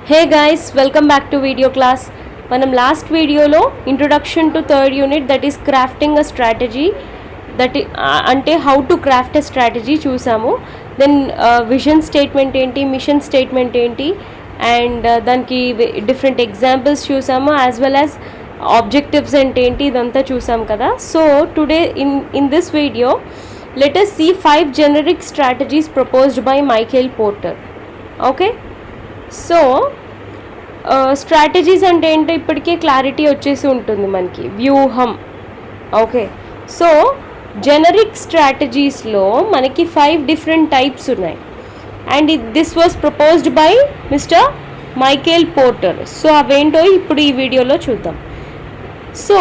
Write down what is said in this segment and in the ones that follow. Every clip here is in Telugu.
Hey guys, welcome back to video class. మనం లాస్ట్ వీడియోలో introduction to third unit that is crafting a strategy అంటే how to craft a strategy చూసాము. దెన్ విజన్ స్టేట్మెంట్ ఏంటి, మిషన్ స్టేట్మెంట్ ఏంటి, అండ్ దానికి డిఫరెంట్ ఎగ్జాంపుల్స్ చూసాము, యాజ్ వెల్ యాజ్ ఆబ్జెక్టివ్స్ అంటే ఏంటి, ఇదంతా చూసాం కదా. So today in this video let us see 5 generic strategies proposed by Michael Porter. Okay, so strategies అంటే ఏంటో ఇప్పటికే క్లారిటీ వచ్చేసి ఉంటుంది మనకి, వ్యూహం. ఓకే, సో జెనరిక్ స్ట్రాటజీస్లో మనకి 5 డిఫరెంట్ టైప్స్ ఉన్నాయి, and this was proposed by mister Michael Porter. So అవేంటో ఇప్పుడు ఈ వీడియోలో చూద్దాం. So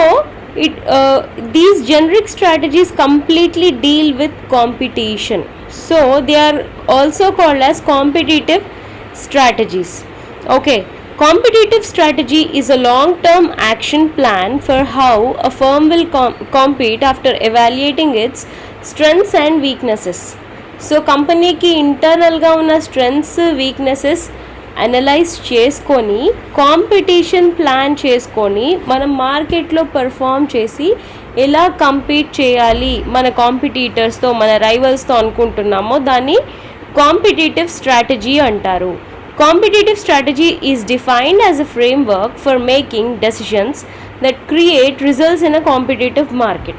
these generic strategies completely deal with competition. So they are also called as competitive strategies. Okay, competitive strategy is a long-term action plan for how a firm will compete after evaluating its strengths and weaknesses. So కంపెనీకి ఇంటర్నల్గా ఉన్న స్ట్రెంగ్స్, వీక్నెసెస్ అనలైజ్ చేసుకొని కాంపిటీషన్ ప్లాన్ చేసుకొని మనం మార్కెట్లో పర్ఫామ్ చేసి ఎలా కంపీట్ చేయాలి మన కాంపిటీటర్స్తో, మన రైవల్స్తో అనుకుంటున్నామో దాన్ని కాంపిటీటివ్ స్ట్రాటజీ అంటారు. Competitive strategy is defined as a framework for making decisions that create results in a competitive market.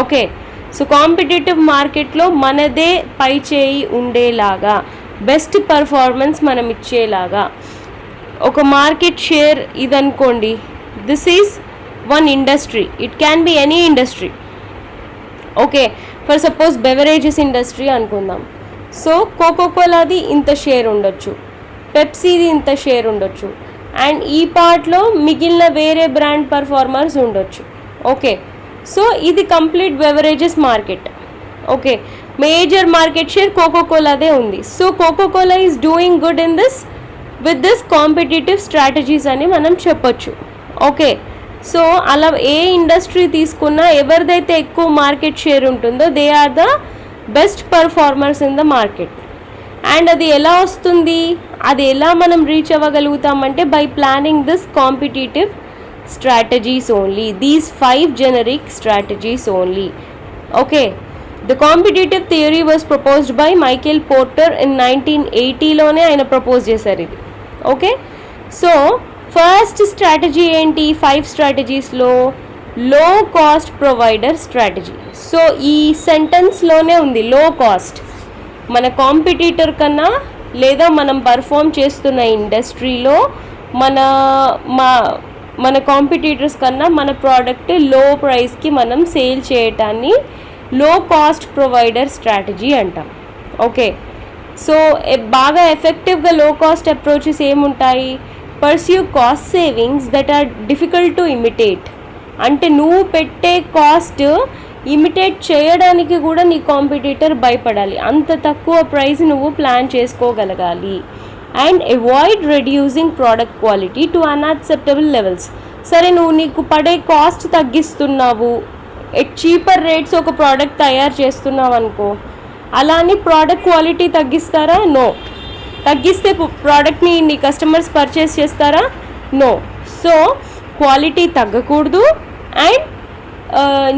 Okay, so competitive marketలో మనదే పై చేయి ఉండేలాగా, బెస్ట్ పర్ఫార్మెన్స్ మనం ఇచ్చేలాగా ఒక మార్కెట్ షేర్ ఇదనుకోండి. This is one industry, it can be any industry. Okay, for suppose beverages industry అనుకుందాం. సో కోకోకోలాది ఇంత షేర్ ఉండొచ్చు, పెప్సీది ఇంత షేర్ ఉండొచ్చు, అండ్ ఈ పార్ట్లో మిగిలిన వేరే బ్రాండ్ పర్ఫార్మర్స్ ఉండొచ్చు. ఓకే, సో ఇది complete beverages market. Okay, major market share కోకోకోలాదే ఉంది. So Coca Cola is doing good in this with this competitive strategies అని మనం చెప్పొచ్చు. ఓకే, సో అలా ఏ ఇండస్ట్రీ తీసుకున్నా ఎవరిదైతే ఎక్కువ మార్కెట్ షేర్ ఉంటుందో they are the best performers in the market. And అది ఎలా వస్తుంది, అది ఎలా మనం రీచ్ అవ్వగలుగుతామంటే by planning this competitive strategies only, these 5 generic strategies only. Okay, the competitive theory was proposed by Michael Porter in 1980లోనే ఆయన ప్రపోజ్ చేశారు ఇది. ఓకే, సో ఫస్ట్ స్ట్రాటజీ ఏంటి 5 స్ట్రాటజీస్లో? లో కాస్ట్ ప్రొవైడర్ స్ట్రాటజీ. సో ఈ సెంటెన్స్లోనే ఉంది లో కాస్ట్. మన కాంపిటీటర్ కన్నా లేదా మనం పర్ఫామ్ చేస్తున్న ఇండస్ట్రీలో మన కాంపిటీటర్స్ కన్నా మన ప్రోడక్ట్ లో ప్రైస్కి మనం సేల్ చేయటాన్ని లో కాస్ట్ ప్రొవైడర్ స్ట్రాటజీ అంటాం. ఓకే, సో బాగా ఎఫెక్టివ్గా లో కాస్ట్ అప్రోచెస్ ఏముంటాయి? Pursue cost savings that are difficult to imitate. అంటే నువ్వు పెట్టే కాస్ట్ ఇమిటేట్ చేయడానికి కూడా నీ కాంపిటీటర్ భయపడాలి, అంత తక్కువ ప్రైస్ నువ్వు ప్లాన్ చేసుకోగలగాలి. And avoid reducing product quality to unacceptable levels. సరే, నువ్వు నీకు పడే కాస్ట్ తగ్గిస్తున్నావు, ఎట్ చీపర్ రేట్స్ ఒక ప్రోడక్ట్ తయారు చేస్తున్నావు అనుకో, అలా అని ప్రోడక్ట్ క్వాలిటీ తగ్గిస్తారా? నో. తగ్గిస్తే ప్రోడక్ట్ని నీ కస్టమర్స్ పర్చేస్ చేస్తారా? నో. సో క్వాలిటీ తగ్గకూడదు, అండ్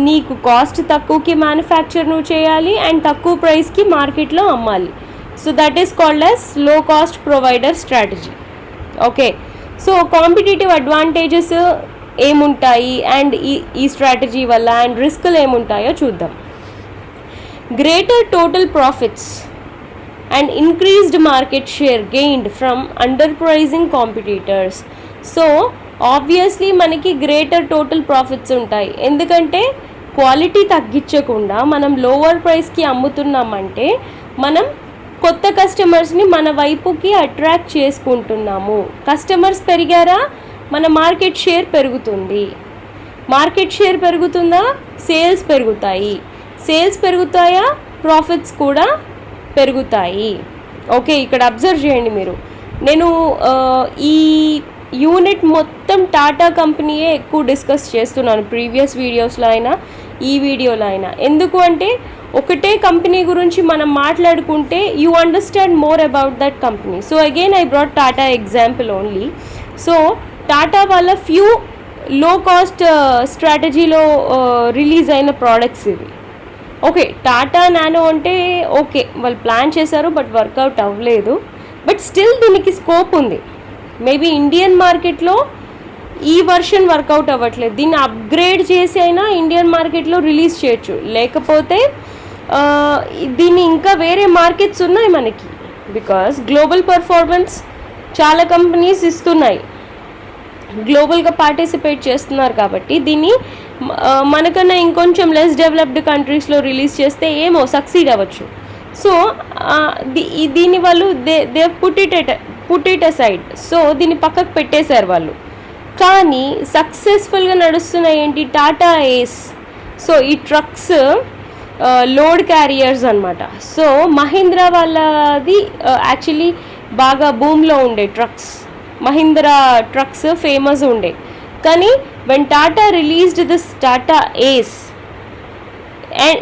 నీకు కాస్ట్ తక్కువకి మ్యానుఫ్యాక్చర్ నువ్వు చేయాలి, అండ్ తక్కువ ప్రైస్కి మార్కెట్లో అమ్మాలి. So that is called as low cost provider strategy. Okay, so competitive advantages ఏముంటాయి అండ్ ఈ స్ట్రాటజీ వల్ల, అండ్ రిస్క్లు ఏముంటాయో చూద్దాం. Greater total profits and increased market share gained from underpricing competitors. So obviously మనకి గ్రేటర్ టోటల్ ప్రాఫిట్స్ ఉంటాయి, ఎందుకంటే క్వాలిటీ తగ్గించకుండా మనం లోవర్ ప్రైస్కి అమ్ముతున్నామంటే మనం కొత్త కస్టమర్స్ని మన వైపుకి అట్రాక్ట్ చేసుకుంటున్నాము. కస్టమర్స్ పెరిగారా, మన మార్కెట్ షేర్ పెరుగుతుంది. మార్కెట్ షేర్ పెరుగుతుందా, సేల్స్ పెరుగుతాయి. సేల్స్ పెరుగుతాయా, ప్రాఫిట్స్ కూడా పెరుగుతాయి. ఓకే, ఇక్కడ అబ్జర్వ్ చేయండి మీరు. నేను ఈ యూనిట్ మొత్తం టాటా కంపెనీయే ఎక్కువ డిస్కస్ చేస్తున్నాను, ప్రీవియస్ వీడియోస్లో అయినా ఈ వీడియోలో అయినా. ఎందుకు అంటే ఒకటే కంపెనీ గురించి మనం మాట్లాడుకుంటే you understand more about that company. So again I brought Tata example only. So Tata వాళ్ళ ఫ్యూ లో కాస్ట్ స్ట్రాటజీలో రిలీజ్ అయిన ప్రోడక్ట్స్ ఇవి. ఓకే, టాటా నానో అంటే ఓకే వాళ్ళు ప్లాన్ చేశారు బట్ వర్కౌట్ అవ్వలేదు. బట్ స్టిల్ దీనికి స్కోప్ ఉంది. మేబీ ఇండియన్ మార్కెట్లో ఈ వర్షన్ వర్కౌట్ అవ్వట్లేదు, దీన్ని అప్గ్రేడ్ చేసి అయినా ఇండియన్ మార్కెట్లో రిలీజ్ చేయొచ్చు. లేకపోతే దీన్ని ఇంకా వేరే మార్కెట్స్ ఉన్నాయి మనకి, బికాస్ గ్లోబల్ పర్ఫార్మెన్స్ చాలా కంపెనీస్ ఇస్తున్నాయి, గ్లోబల్గా పార్టిసిపేట్ చేస్తున్నారు. కాబట్టి దీన్ని మనకన్నా ఇంకొంచెం లెస్ డెవలప్డ్ కంట్రీస్లో రిలీజ్ చేస్తే ఏమో సక్సీడ్ అవ్వచ్చు. సో దీన్ని వాళ్ళు they put it aside. So దీన్ని పక్కకు పెట్టేశారు వాళ్ళు. కానీ సక్సెస్ఫుల్గా నడుస్తున్నాయి ఏంటి, టాటా ఏస్. సో ఈ ట్రక్స్ లోడ్ క్యారియర్స్ అనమాట. సో మహీంద్రా వాళ్ళది యాక్చువల్లీ బాగా బూమ్లో ఉండే ట్రక్స్, మహీంద్రా ట్రక్స్ ఫేమస్ ఉండే. కానీ when Tata released this Tata Ace and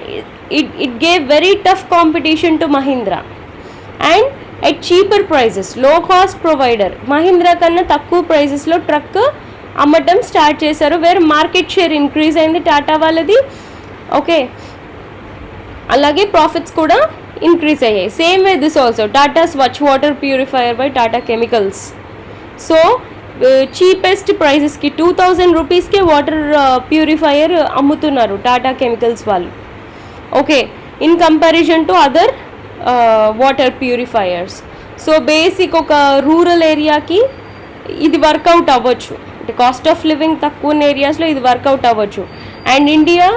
it gave very tough competition to Mahindra and at cheaper prices. Low cost provider Mahindra కన్నా తక్కువ ప్రైజెస్లో ట్రక్ అమ్మటం స్టార్ట్ చేశారు, వేరే మార్కెట్ షేర్ ఇంక్రీజ్ అయింది టాటా వాళ్ళది. ఓకే, అలాగే ప్రాఫిట్స్ కూడా ఇంక్రీజ్ అయ్యాయి. Same way this also Tata Swach water purifier by Tata Chemicals. So cheapest ప్రైజెస్కి 2000 రూపీస్కే వాటర్ ప్యూరిఫైయర్ అమ్ముతున్నారు టాటా కెమికల్స్ వాళ్ళు. Okay, in comparison to other water purifiers. So basic ఒక రూరల్ ఏరియాకి ఇది వర్కౌట్ అవ్వచ్చు, అంటే కాస్ట్ ఆఫ్ లివింగ్ తక్కువ ఉన్న ఏరియాస్లో ఇది వర్కౌట్ అవ్వచ్చు. And India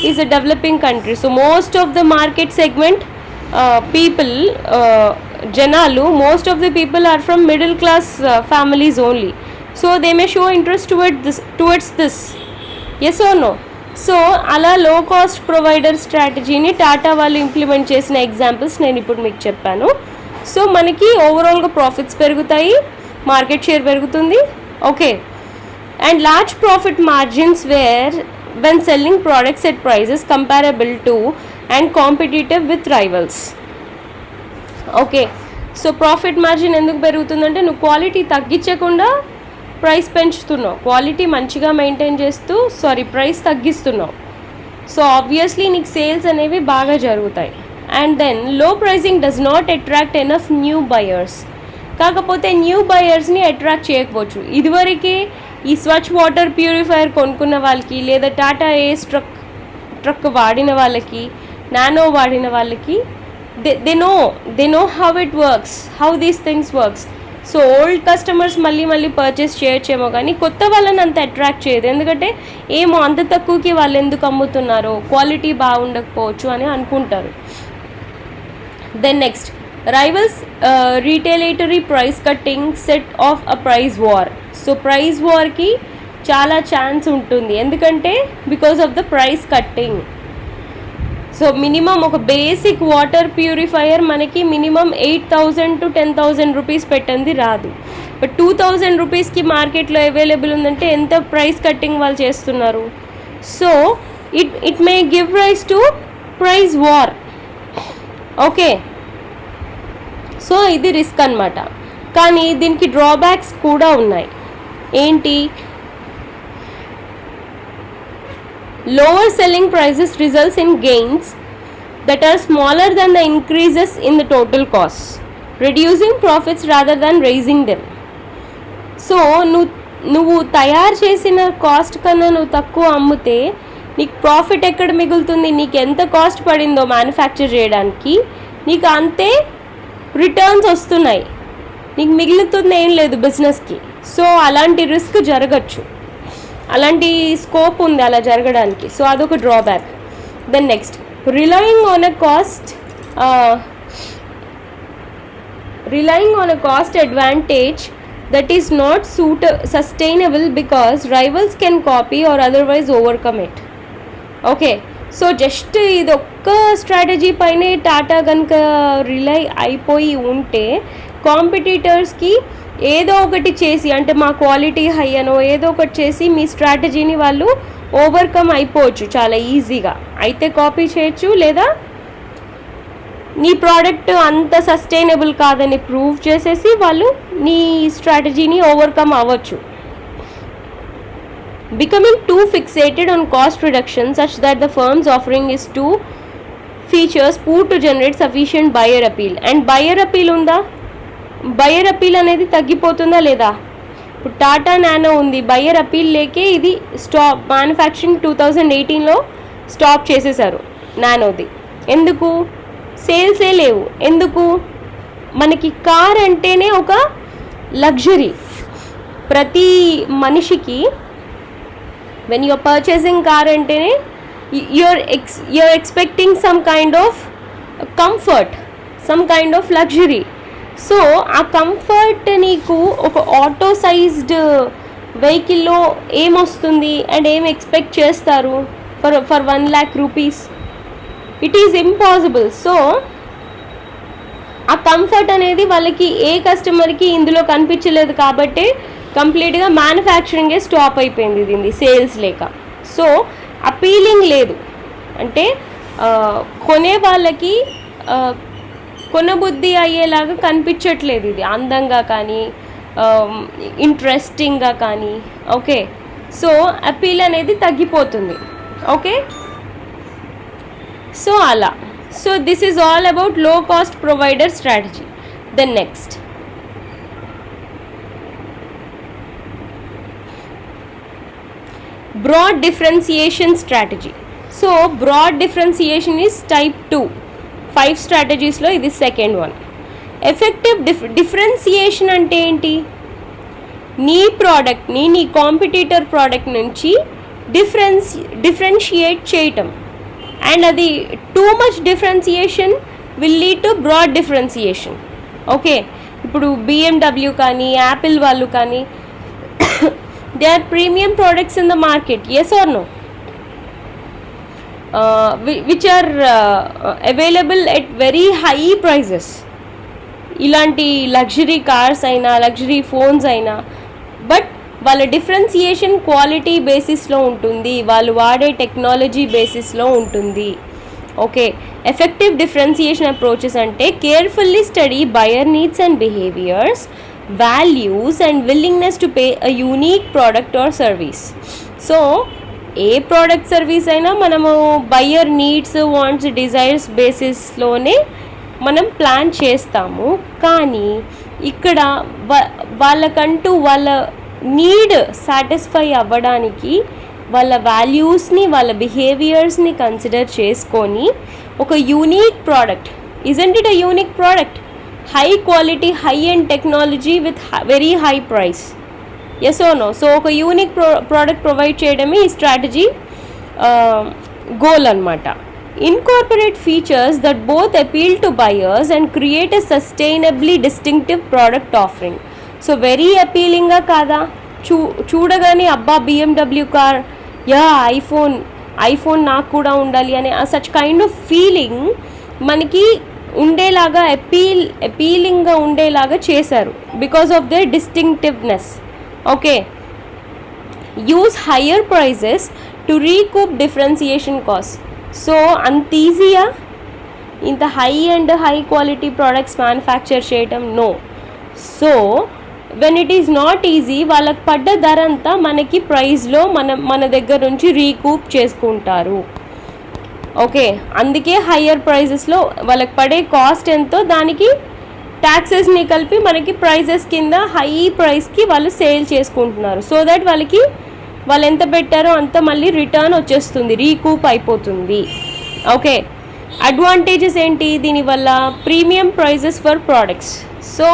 is a developing country. So most of the market segment people, జనాలు, most of the people are from middle class families only. So they may show interest towards this. Yes or no? So అలా లో కాస్ట్ ప్రొవైడర్ స్ట్రాటజీని టాటా వాళ్ళు ఇంప్లిమెంట్ చేసిన ఎగ్జాంపుల్స్ నేను ఇప్పుడు మీకు చెప్పాను. సో మనకి ఓవరాల్గా ప్రాఫిట్స్ పెరుగుతాయి, మార్కెట్ షేర్ పెరుగుతుంది. Okay, and large profit margins where when selling products at prices comparable to and competitive with rivals. Okay, so profit margin ఎందుకు పెరుగుతుందంటే నువ్వు క్వాలిటీ తగ్గించకుండా ప్రైస్ పెంచుతున్నావు, క్వాలిటీ మంచిగా మెయింటైన్ చేస్తూ ప్రైస్ తగ్గిస్తున్నావు. సో ఆబ్వియస్లీ నీకు సేల్స్ అనేవి బాగా జరుగుతాయి. అండ్ దెన్ లో pricing does not attract enough new buyers. కాకపోతే న్యూ బయర్స్ని అట్రాక్ట్ చేయకపోవచ్చు. ఇదివరకే ఈ స్వచ్ వాటర్ ప్యూరిఫైయర్ కొనుక్కున్న వాళ్ళకి, లేదా టాటా ఏస్ ట్రక్ వాడిన వాళ్ళకి, నానో వాడిన వాళ్ళకి they know how it works, how these things works. So old customers మళ్ళీ పర్చేస్ చేయొచ్చేమో, కానీ కొత్త వాళ్ళని అంత అట్రాక్ట్ చేయదు. ఎందుకంటే ఏమో అంత తక్కువకి వాళ్ళు ఎందుకు అమ్ముతున్నారో, క్వాలిటీ బాగుండకపోవచ్చు అని అనుకుంటారు. Then next, rivals retaliatory price cutting set off a price war. So price వార్కి చాలా ఛాన్స్ ఉంటుంది, ఎందుకంటే because of the price cutting. So minimum ఒక బేసిక్ వాటర్ ప్యూరిఫైయర్ మనకి మినిమం 8,000 to 10,000 రూపీస్ పెట్టండి రాదు. బట్ 2,000 రూపీస్కి మార్కెట్లో అవైలబుల్ ఉందంటే ఎంత ప్రైస్ కట్టింగ్ వాళ్ళు చేస్తున్నారు. So it may give rise to price war. Okay, so ఇది రిస్క్ అనమాట. కానీ దీనికి డ్రాబ్యాక్స్ కూడా ఉన్నాయి. ఏంటి? Lower selling prices results in gains that are smaller than the increases in the total cost, reducing profits rather than raising them. So నువ్వు తయారు చేసిన కాస్ట్ కన్నా నువ్వు తక్కువ అమ్మితే నీకు ప్రాఫిట్ ఎక్కడ మిగులుతుంది? నీకు ఎంత కాస్ట్ పడిందో మ్యానుఫ్యాక్చర్ చేయడానికి నీకు అంతే రిటర్న్స్ వస్తున్నాయి, నీకు మిగులుతుంది ఏం లేదు బిజినెస్కి. సో అలాంటి రిస్క్ జరగచ్చు, అలాంటి స్కోప్ ఉంది అలా జరగడానికి. సో అదొక drawback. Then next, relying on a cost advantage that is not sustainable because rivals can copy or otherwise overcome it. Okay, so just ఇది ఒక్క స్ట్రాటజీ పైనే టాటా కనుక రిలై అయిపోయి ఉంటే కాంపిటీటర్స్కి ఏదో ఒకటి చేసి, అంటే మా క్వాలిటీ హై అనో ఏదో ఒకటి చేసి మీ స్ట్రాటజీని వాళ్ళు ఓవర్కమ్ అయిపోవచ్చు చాలా ఈజీగా. అయితే కాపీ చేయొచ్చు, లేదా నీ ప్రోడక్ట్ అంత సస్టైనబుల్ కాదని ప్రూవ్ చేసేసి వాళ్ళు నీ స్ట్రాటజీని ఓవర్కమ్ అవ్వచ్చు. Becoming too fixated on cost reduction such that the firm's offering is too features poor to generate sufficient buyer appeal. And buyer appeal ఉందా? బయర్ అపీల్ అనేది తగ్గిపోతుందా లేదా? ఇప్పుడు టాటా నానో ఉంది, బయర్ అపీల్ లేకే ఇది స్టాప్ మ్యానుఫ్యాక్చరింగ్ 2018లో స్టాప్ చేసేసారు నానోది. ఎందుకు? సేల్సే లేవు. ఎందుకు? మనకి కార్ అంటేనే ఒక లగ్జరీ. ప్రతి మనిషికి when you're purchasing car అంటేనే you're expecting some kind of comfort, some kind of luxury. So ఆ కంఫర్ట్ నీకు ఒక ఆటో సైజ్డ్ వెహికల్లో ఏమొస్తుంది అండ్ ఏం ఎక్స్పెక్ట్ చేస్తారు for 1 lakh rupees? It is impossible. So ఆ కంఫర్ట్ అనేది వాళ్ళకి ఏ కస్టమర్కి ఇందులో కనిపించలేదు కాబట్టి కంప్లీట్గా మ్యానుఫ్యాక్చరింగే స్టాప్ అయిపోయింది దీన్ని సేల్స్ లేక. సో అపీలింగ్ లేదు అంటే కొనే వాళ్ళకి కొనబుద్ధి అయ్యేలాగా కనిపించట్లేదు ఇది అందంగా కానీ ఇంట్రెస్టింగ్గా కానీ. ఓకే, సో అపీల్ అనేది తగ్గిపోతుంది. ఓకే, సో అలా. So this is all about low cost provider strategy. Then next broad differentiation strategy. So broad differentiation is type 2. 5 strategies లో ఇది సెకండ్ వన్. ఎఫెక్టివ్ డిఫరెన్సియేషన్ అంటే ఏంటి? నీ ప్రోడక్ట్ని నీ కాంపిటీటర్ ప్రోడక్ట్ నుంచి డిఫరెన్షియేట్ చేయటం. అండ్ అది too much differentiation will lead to broad differentiation. Okay, ఇప్పుడు BMW కానీ యాపిల్ వాళ్ళు కానీ they are premium products in the market, yes or no, which are available at very high prices. ఇలాంటి లగ్జరీ కార్స్ అయినా లగ్జరీ ఫోన్స్ అయినా, బట్ వాళ్ళ డిఫరెన్సియేషన్ క్వాలిటీ బేసిస్లో ఉంటుంది, వాళ్ళు వాడే టెక్నాలజీ బేసిస్లో ఉంటుంది. ఓకే, ఎఫెక్టివ్ డిఫరెన్సియేషన్ అప్రోచెస్ అంటే carefully study buyer needs and behaviours, values and willingness to pay a unique product or service. So A product service అయినా మనము బయ్యర్ నీడ్స్ వాంట్స్ డిజైర్స్ బేసిస్లోనే మనం ప్లాన్ చేస్తాము. కానీ ఇక్కడ వాళ్ళకంటూ వాళ్ళ నీడ్ సాటిస్ఫై అవ్వడానికి వాళ్ళ వాల్యూస్ని వాళ్ళ బిహేవియర్స్ని కన్సిడర్ చేసుకొని ఒక unique product, isn't it a unique product? High quality high and technology with very high price, yes or no? So ఒక యూనిక్ ప్రోడక్ట్ ప్రొవైడ్ చేయడమే ఈ స్ట్రాటజీ గోల్ అనమాట. Incorporate features that both appeal to buyers and create a sustainably distinctive product offering. So very అపీలింగ్గా కాదా? చూడగానే అబ్బా BMW కార్, యా ఐఫోన్ నాకు కూడా ఉండాలి అనే సచ్ కైండ్ ఆఫ్ ఫీలింగ్ మనకి ఉండేలాగా అపీలింగ్గా ఉండేలాగా చేశారు because of their distinctiveness. Okay, use higher prices to recoup differentiation cost. So అంత ఈజీయా ఇంత హై క్వాలిటీ ప్రోడక్ట్స్ మ్యానుఫ్యాక్చర్ చేయటం? No. So when it is not easy, వాళ్ళకి పడ్డ ధర అంతా మనకి ప్రైస్లో మన దగ్గర నుంచి రీకూప్ చేసుకుంటారు. ఓకే, అందుకే హయ్యర్ ప్రైజెస్లో వాళ్ళకి పడే కాస్ట్ ఎంతో దానికి ట్యాక్సెస్ని కలిపి మనకి ప్రైజెస్ కింద హై ప్రైస్కి వాళ్ళు సేల్ చేసుకుంటున్నారు. సో దట్ వాళ్ళు ఎంత పెట్టారో అంత మళ్ళీ రిటర్న్ వచ్చేస్తుంది, రీకూప్ అయిపోతుంది. ఓకే, అడ్వాంటేజెస్ ఏంటి దీనివల్ల? Premium prices for products. So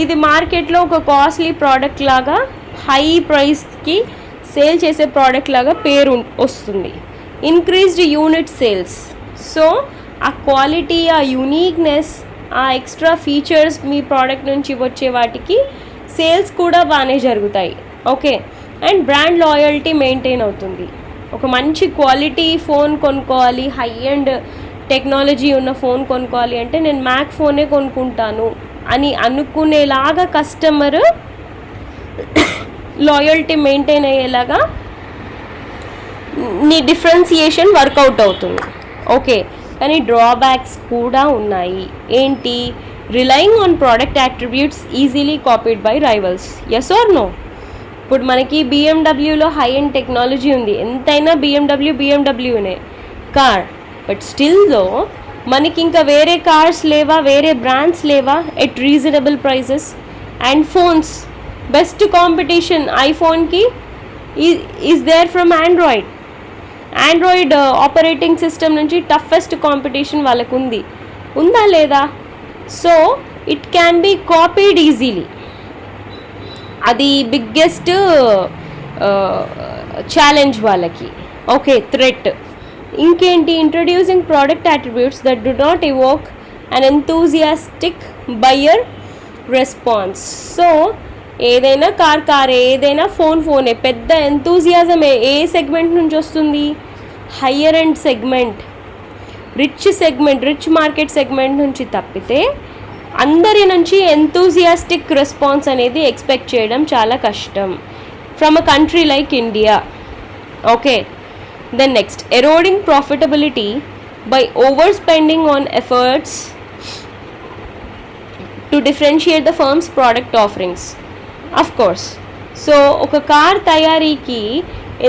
ఇది మార్కెట్లో ఒక కాస్ట్లీ ప్రోడక్ట్ లాగా హై ప్రైస్కి సేల్ చేసే ప్రోడక్ట్ లాగా పేరు వస్తుంది. Increased unit sales. సో ఆ క్వాలిటీ, ఆ యూనిక్నెస్, ఆ ఎక్స్ట్రా ఫీచర్స్ మీ ప్రోడక్ట్ నుంచి వచ్చే వాటికి సేల్స్ కూడా బాగానే జరుగుతాయి. Okay, and brand loyalty maintain అవుతుంది. ఒక మంచి క్వాలిటీ ఫోన్ కొనుక్కోవాలి, హై అండ్ టెక్నాలజీ ఉన్న ఫోన్ కొనుక్కోవాలి అంటే నేను మ్యాక్ ఫోనే కొనుక్కుంటాను అని అనుకునేలాగా కస్టమర్ లాయల్టీ మెయింటైన్ అయ్యేలాగా నీ డిఫరెన్సియేషన్ వర్కౌట్ అవుతుంది. ఓకే, కానీ డ్రాబ్యాక్స్ కూడా ఉన్నాయి. ఏంటి? Relying on product attributes easily copied by rivals. Yes or no? ఇప్పుడు మనకి బిఎండబ్ల్యూలో హై అండ్ టెక్నాలజీ ఉంది, ఎంతైనా బిఎండబ్ల్యూనే కార్, బట్ స్టిల్ దో మనకి ఇంకా వేరే కార్స్ లేవా, వేరే బ్రాండ్స్ లేవా at reasonable prices? And phones, best competition ఐఫోన్కి is there from Android operating system నుంచి టఫెస్ట్ కాంపిటీషన్ వాళ్ళకు ఉంది, ఉందా లేదా? So it can be copied easily. అది బిగ్గెస్ట్ ఛాలెంజ్ వాళ్ళకి. Okay, threat. ఇంకేంటి? Introducing product attributes that do not evok an enthusiastic buyer response. సో ఏదైనా కారే, ఏదైనా ఫోనే, పెద్ద ఎంతూజియాజం ఏ సెగ్మెంట్ నుంచి వస్తుంది? Higher end segment, rich market segment నుంచి తప్పితే అందరి నుంచి ఎంతూజియాస్టిక్ రెస్పాన్స్ అనేది ఎక్స్పెక్ట్ చేయడం చాలా కష్టం from a country like India. Okay, then next, eroding profitability by over spending on efforts to differentiate the firm's product offerings. Of course, so ఒక కార్ తయారీకి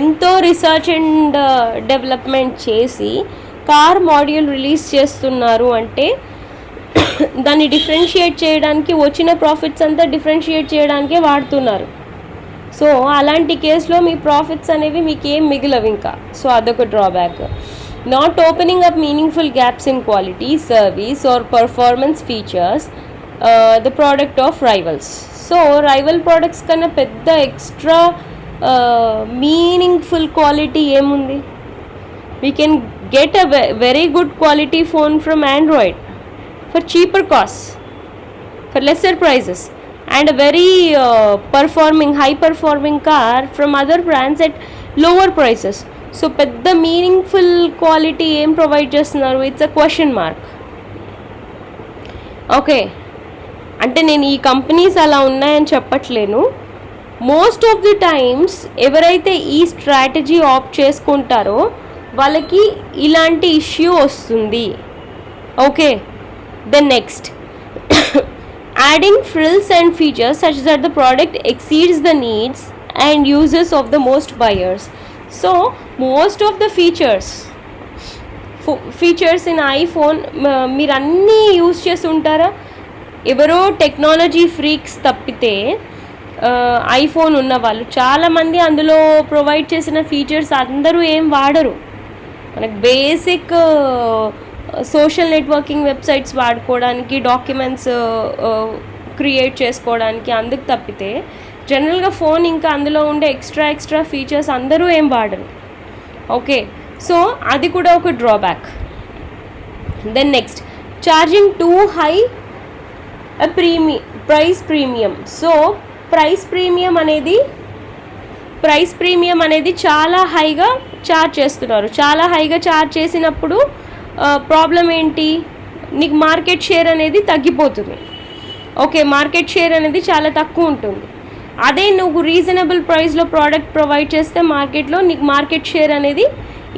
ఎంతో రీసెర్చ్ అండ్ డెవలప్మెంట్ చేసి కార్ మాడ్యూల్ రిలీజ్ చేస్తున్నారు అంటే దాన్ని డిఫరెన్షియేట్ చేయడానికి వచ్చిన ప్రాఫిట్స్ అంతా డిఫరెన్షియేట్ చేయడానికే వాడుతున్నారు. సో అలాంటి కేసులో మీ ప్రాఫిట్స్ అనేవి మీకు ఏం మిగిలవు ఇంకా. సో అదొక drawback. Not opening up meaningful gaps in quality, service or performance features the product of rivals. So rival products కన్నా పెద్ద ఎక్స్ట్రా మీనింగ్ఫుల్ క్వాలిటీ ఏముంది? We can get a very good quality phone from Android for cheaper costs, for lesser prices, and a very high performing car from other brands at lower prices. So pedda meaningful quality em provide chestunaru? It's a question mark. Okay, అంటే నేను ఈ కంపెనీస్ అలా ఉన్నాయని చెప్పట్లేను. మోస్ట్ ఆఫ్ ది టైమ్స్ ఎవరైతే ఈ స్ట్రాటజీ ఆప్ట్ చేసుకుంటారో వాళ్ళకి ఇలాంటి ఇష్యూ వస్తుంది. Okay, then next, adding frills and features such that the product exceeds the needs and uses of the most buyers. So most of the features in iPhone మీరు అన్నీ యూజ్ చేసి ఉంటారా? ఎవరో టెక్నాలజీ ఫ్రీక్స్ తప్పితే ఐఫోన్ ఉన్న వాళ్ళు చాలామంది అందులో ప్రొవైడ్ చేసిన ఫీచర్స్ అందరూ ఏం వాడరు. మనకు బేసిక్ సోషల్ నెట్వర్కింగ్ వెబ్సైట్స్ వాడుకోవడానికి, డాక్యుమెంట్స్ క్రియేట్ చేసుకోవడానికి, అందుకు తప్పితే జనరల్గా ఫోన్ ఇంకా అందులో ఉండే ఎక్స్ట్రా ఫీచర్స్ అందరూ ఏం వాడరు. ఓకే, సో అది కూడా ఒక drawback. Then next, charging too high price premium. So price premium అనేది చాలా హైగా ఛార్జ్ చేస్తున్నారు. చాలా హైగా ఛార్జ్ చేసినప్పుడు ప్రాబ్లం ఏంటి? నీకు మార్కెట్ షేర్ అనేది తగ్గిపోతుంది. ఓకే, మార్కెట్ షేర్ అనేది చాలా తక్కువ ఉంటుంది. అదే నువ్వు రీజనబుల్ ప్రైస్లో ప్రోడక్ట్ ప్రొవైడ్ చేస్తే మార్కెట్లో నీకు మార్కెట్ షేర్ అనేది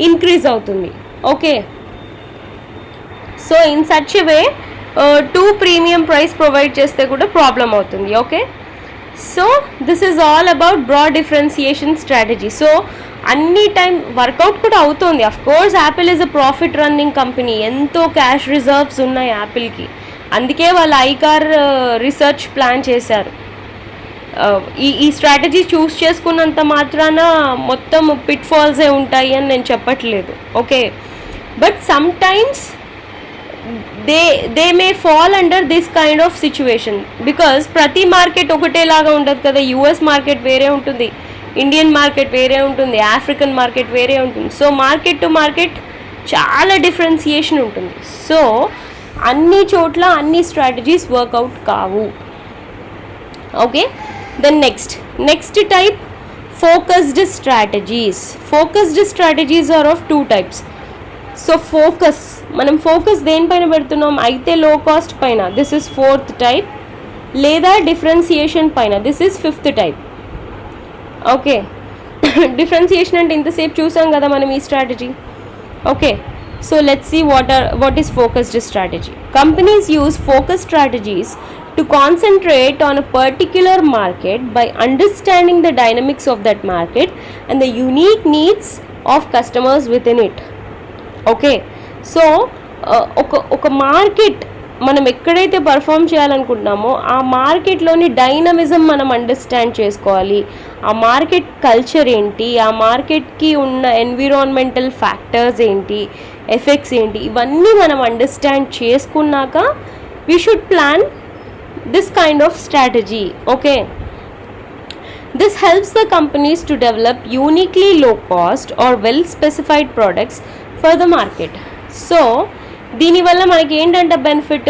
ఇంక్రీజ్ అవుతుంది. Okay, so in such a way too premium price provide చేస్తే కూడా ప్రాబ్లం అవుతుంది. Okay, so this is all about broad differentiation strategy. So అన్ని టైం వర్కౌట్ కూడా అవుతుంది. Of course Apple is a profit running company, ఎంతో క్యాష్ రిజర్వ్స్ ఉన్నాయి యాపిల్కి, అందుకే వాళ్ళు ఐకార్ రీసెర్చ్ ప్లాన్ చేశారు. ఈ స్ట్రాటజీ చూస్ చేసుకున్నంత మాత్రాన మొత్తం పిట్ ఫాల్సే ఉంటాయి అని నేను చెప్పట్లేదు. Okay, but some times they may fall under this kind of situation, because ప్రతి మార్కెట్ ఒకటేలాగా ఉండదు కదా. యుఎస్ మార్కెట్ వేరే ఉంటుంది, ఇండియన్ మార్కెట్ వేరే ఉంటుంది, ఆఫ్రికన్ మార్కెట్ వేరే ఉంటుంది. సో మార్కెట్ టు మార్కెట్ చాలా డిఫరెన్సియేషన్ ఉంటుంది. సో అన్ని చోట్ల అన్ని స్ట్రాటజీస్ వర్కౌట్ కావు. Okay, then next type, focused strategies are of two types. So మనం ఫోకస్ దేనిపైన పెడుతున్నాం? అయితే లో కాస్ట్ పైన, దిస్ ఇస్ ఫోర్త్ టైప్, లేదా డిఫరెన్సియేషన్ పైన, this is fifth type. Okay, differentiation అంటే ఇంతసేపు చూసాం కదా మనం ఈ strategy. Okay, so let's see what is focused strategy. Companies use focus strategies to concentrate on a particular market by understanding the dynamics of that market and the unique needs of customers within it. Okay, so ఒక మార్కెట్ మనం ఎక్కడైతే పర్ఫామ్ చేయాలనుకుంటున్నామో ఆ మార్కెట్లోని డైనమిజం మనం అండర్స్టాండ్ చేసుకోవాలి. ఆ మార్కెట్ కల్చర్ ఏంటి, ఆ మార్కెట్కి ఉన్న ఎన్విరాన్మెంటల్ ఫ్యాక్టర్స్ ఏంటి, ఎఫెక్ట్స్ ఏంటి, ఇవన్నీ మనం అండర్స్టాండ్ చేసుకున్నాక we should plan this kind of strategy. Okay, this helps the companies to develop uniquely low cost or well specified products for the market. So దీనివల్ల మనకి ఏంటంటే బెనిఫిట్,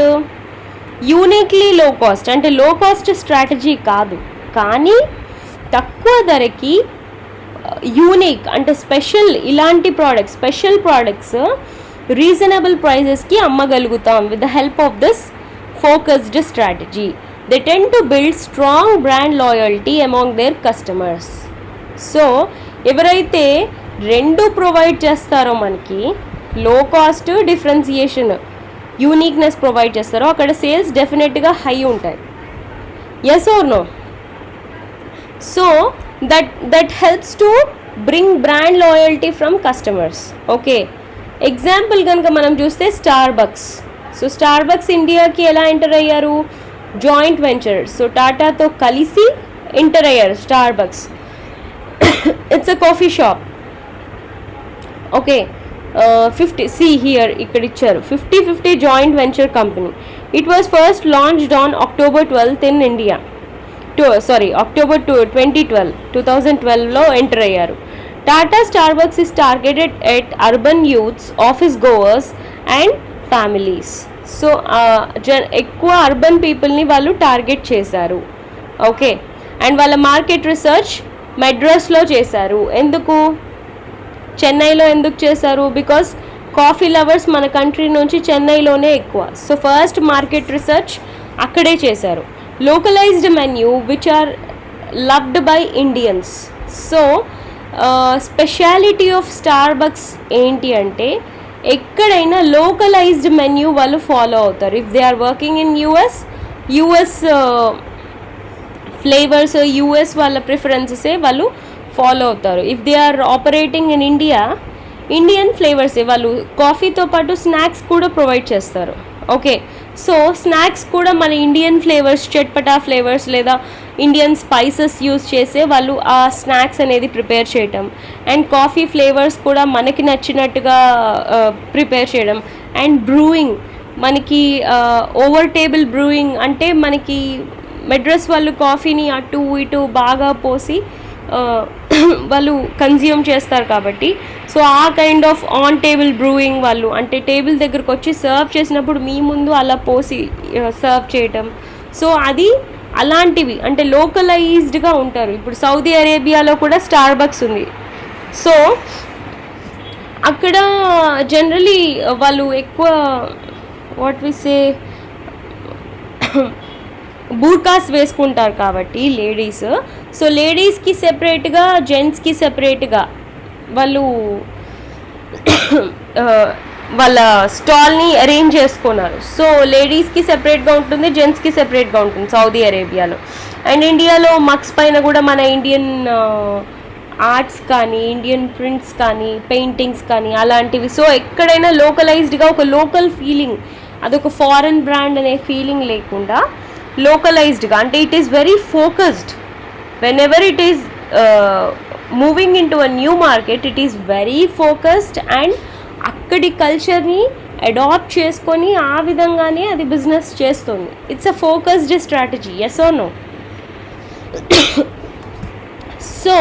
యూనిక్లీ లో కాస్ట్ అంటే లో కాస్ట్ స్ట్రాటజీ కాదు, కానీ తక్కువ ధరకి యూనిక్ అంటే స్పెషల్ ఇలాంటి ప్రోడక్ట్స్, స్పెషల్ ప్రోడక్ట్స్ రీజనబుల్ ప్రైజెస్కి అమ్మగలుగుతాం with the help of this focused strategy. They tend to build strong brand loyalty among their customers. So ఎవరైతే రెండు ప్రొవైడ్ చేస్తారో మనకి, లో కాస్ట్, డిఫరెన్సియేషన్, యూనిక్నెస్ ప్రొవైడ్ చేస్తారో అక్కడ సేల్స్ డెఫినెట్గా హై ఉంటాయి. Yes or no? So that helps to bring brand loyalty from customers. Okay, example కనుక మనం చూస్తే Starbucks. So Starbucks ఇండియాకి ఎలా ఎంటర్ అయ్యారు? Joint venture. సో టాటాతో కలిసి ఎంటర్ అయ్యారు Starbucks. It's a coffee shop. Okay, 50 see here ఇక్కడ ఇచ్చారు 50-50 joint venture company. It was first launched on October 12th in India. October 2012లో ఎంటర్ అయ్యారు. Tata Starbucks is targeted at urban youths, office goers and families. So ఎక్కువ అర్బన్ పీపుల్ని వాళ్ళు టార్గెట్ చేశారు. ఓకే, అండ్ వాళ్ళ మార్కెట్ రీసెర్చ్ మెడ్రాస్లో చేశారు. ఎందుకు చెన్నైలో ఎందుకు చేశారు? బికాస్ కాఫీ లవర్స్ మన కంట్రీ నుంచి చెన్నైలోనే ఎక్కువ. సో ఫస్ట్ మార్కెట్ రీసెర్చ్ అక్కడే చేశారు. Localised menu which are loved by Indians. So speciality of Starbucks ఏంటి అంటే ఎక్కడైనా లోకలైజ్డ్ మెన్యూ వాళ్ళు ఫాలో అవుతారు. If they are working in US flavours, US వాళ్ళ ప్రిఫరెన్సెసే వాళ్ళు ఫాలో అవుతారు. If they are operating in India, Indian ఫ్లేవర్సే వాళ్ళు. కాఫీతో పాటు స్నాక్స్ కూడా ప్రొవైడ్ చేస్తారు. ఓకే, సో స్నాక్స్ కూడా మన ఇండియన్ ఫ్లేవర్స్, చట్పటా ఫ్లేవర్స్ లేదా ఇండియన్ స్పైసెస్ యూస్ చేసే వాళ్ళు ఆ స్నాక్స్ అనేది ప్రిపేర్ చేయటం. అండ్ కాఫీ ఫ్లేవర్స్ కూడా మనకి నచ్చినట్టుగా ప్రిపేర్ చేయడం. అండ్ బ్రూయింగ్, మనకి ఓవర్ టేబుల్ బ్రూయింగ్ అంటే మనకి మెడ్రాస్ వాళ్ళు కాఫీని అటు ఇటు బాగా పోసి వాళ్ళు కన్జ్యూమ్ చేస్తారు కాబట్టి, సో ఆ kind of on table brewing వాళ్ళు, అంటే టేబుల్ దగ్గరకు వచ్చి సర్వ్ చేసినప్పుడు మీ ముందు అలా పోసి సర్వ్ చేయటం. సో అది అలాంటివి అంటే లోకలైజ్డ్గా ఉంటారు. ఇప్పుడు సౌదీ అరేబియాలో కూడా స్టార్ బక్స్ ఉంది. సో అక్కడ జనరలీ వాళ్ళు ఎక్కువ వాట్ వి సే బూర్కాస్ వేసుకుంటారు కాబట్టి లేడీస్. సో లేడీస్కి సెపరేట్గా, జెంట్స్కి సెపరేట్గా వాళ్ళు వాళ్ళ స్టాల్ని అరేంజ్ చేసుకున్నారు. సో లేడీస్కి సెపరేట్గా ఉంటుంది, జెంట్స్కి సెపరేట్గా ఉంటుంది సౌదీ అరేబియాలో. అండ్ ఇండియాలో మగ్స్ పైన కూడా మన ఇండియన్ ఆర్ట్స్ కానీ, ఇండియన్ ప్రింట్స్ కానీ, పెయింటింగ్స్ కానీ అలాంటివి. సో ఎక్కడైనా లోకలైజ్డ్గా ఒక లోకల్ ఫీలింగ్, అదొక ఫారెన్ బ్రాండ్ అనే ఫీలింగ్ లేకుండా లోకలైజ్డ్గా, అంటే it is very focused. Whenever it is moving into a new market, it is very focused and అక్కడి కల్చర్ని అడాప్ట్ చేసుకొని ఆ విధంగానే అది బిజినెస్ చేస్తుంది. It's a focused strategy. Yes or no? So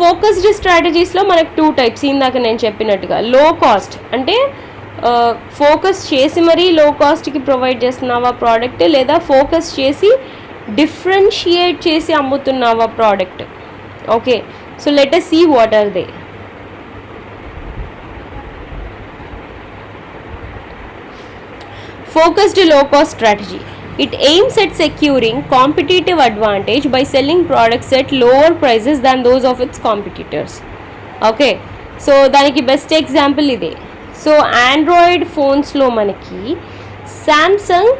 focused స్ట్రాటజీస్లో మనకు 2 టైప్స్. ఇందాక నేను చెప్పినట్టుగా లో కాస్ట్ అంటే ఫోకస్ చేసి మరీ లో కాస్ట్కి ప్రొవైడ్ చేస్తున్నావా ప్రోడక్ట్, లేదా ఫోకస్ చేసి డిఫరెన్షియేట్ చేసి అమ్ముతున్నావా product. Okay, so let us see what are they. Focused low cost strategy. It aims at securing competitive advantage by selling products at lower prices than those of its competitors. Okay, so దానికి బెస్ట్ ఎగ్జాంపుల్ ఇదే. సో ఆండ్రాయిడ్ ఫోన్స్లో మనకి Samsung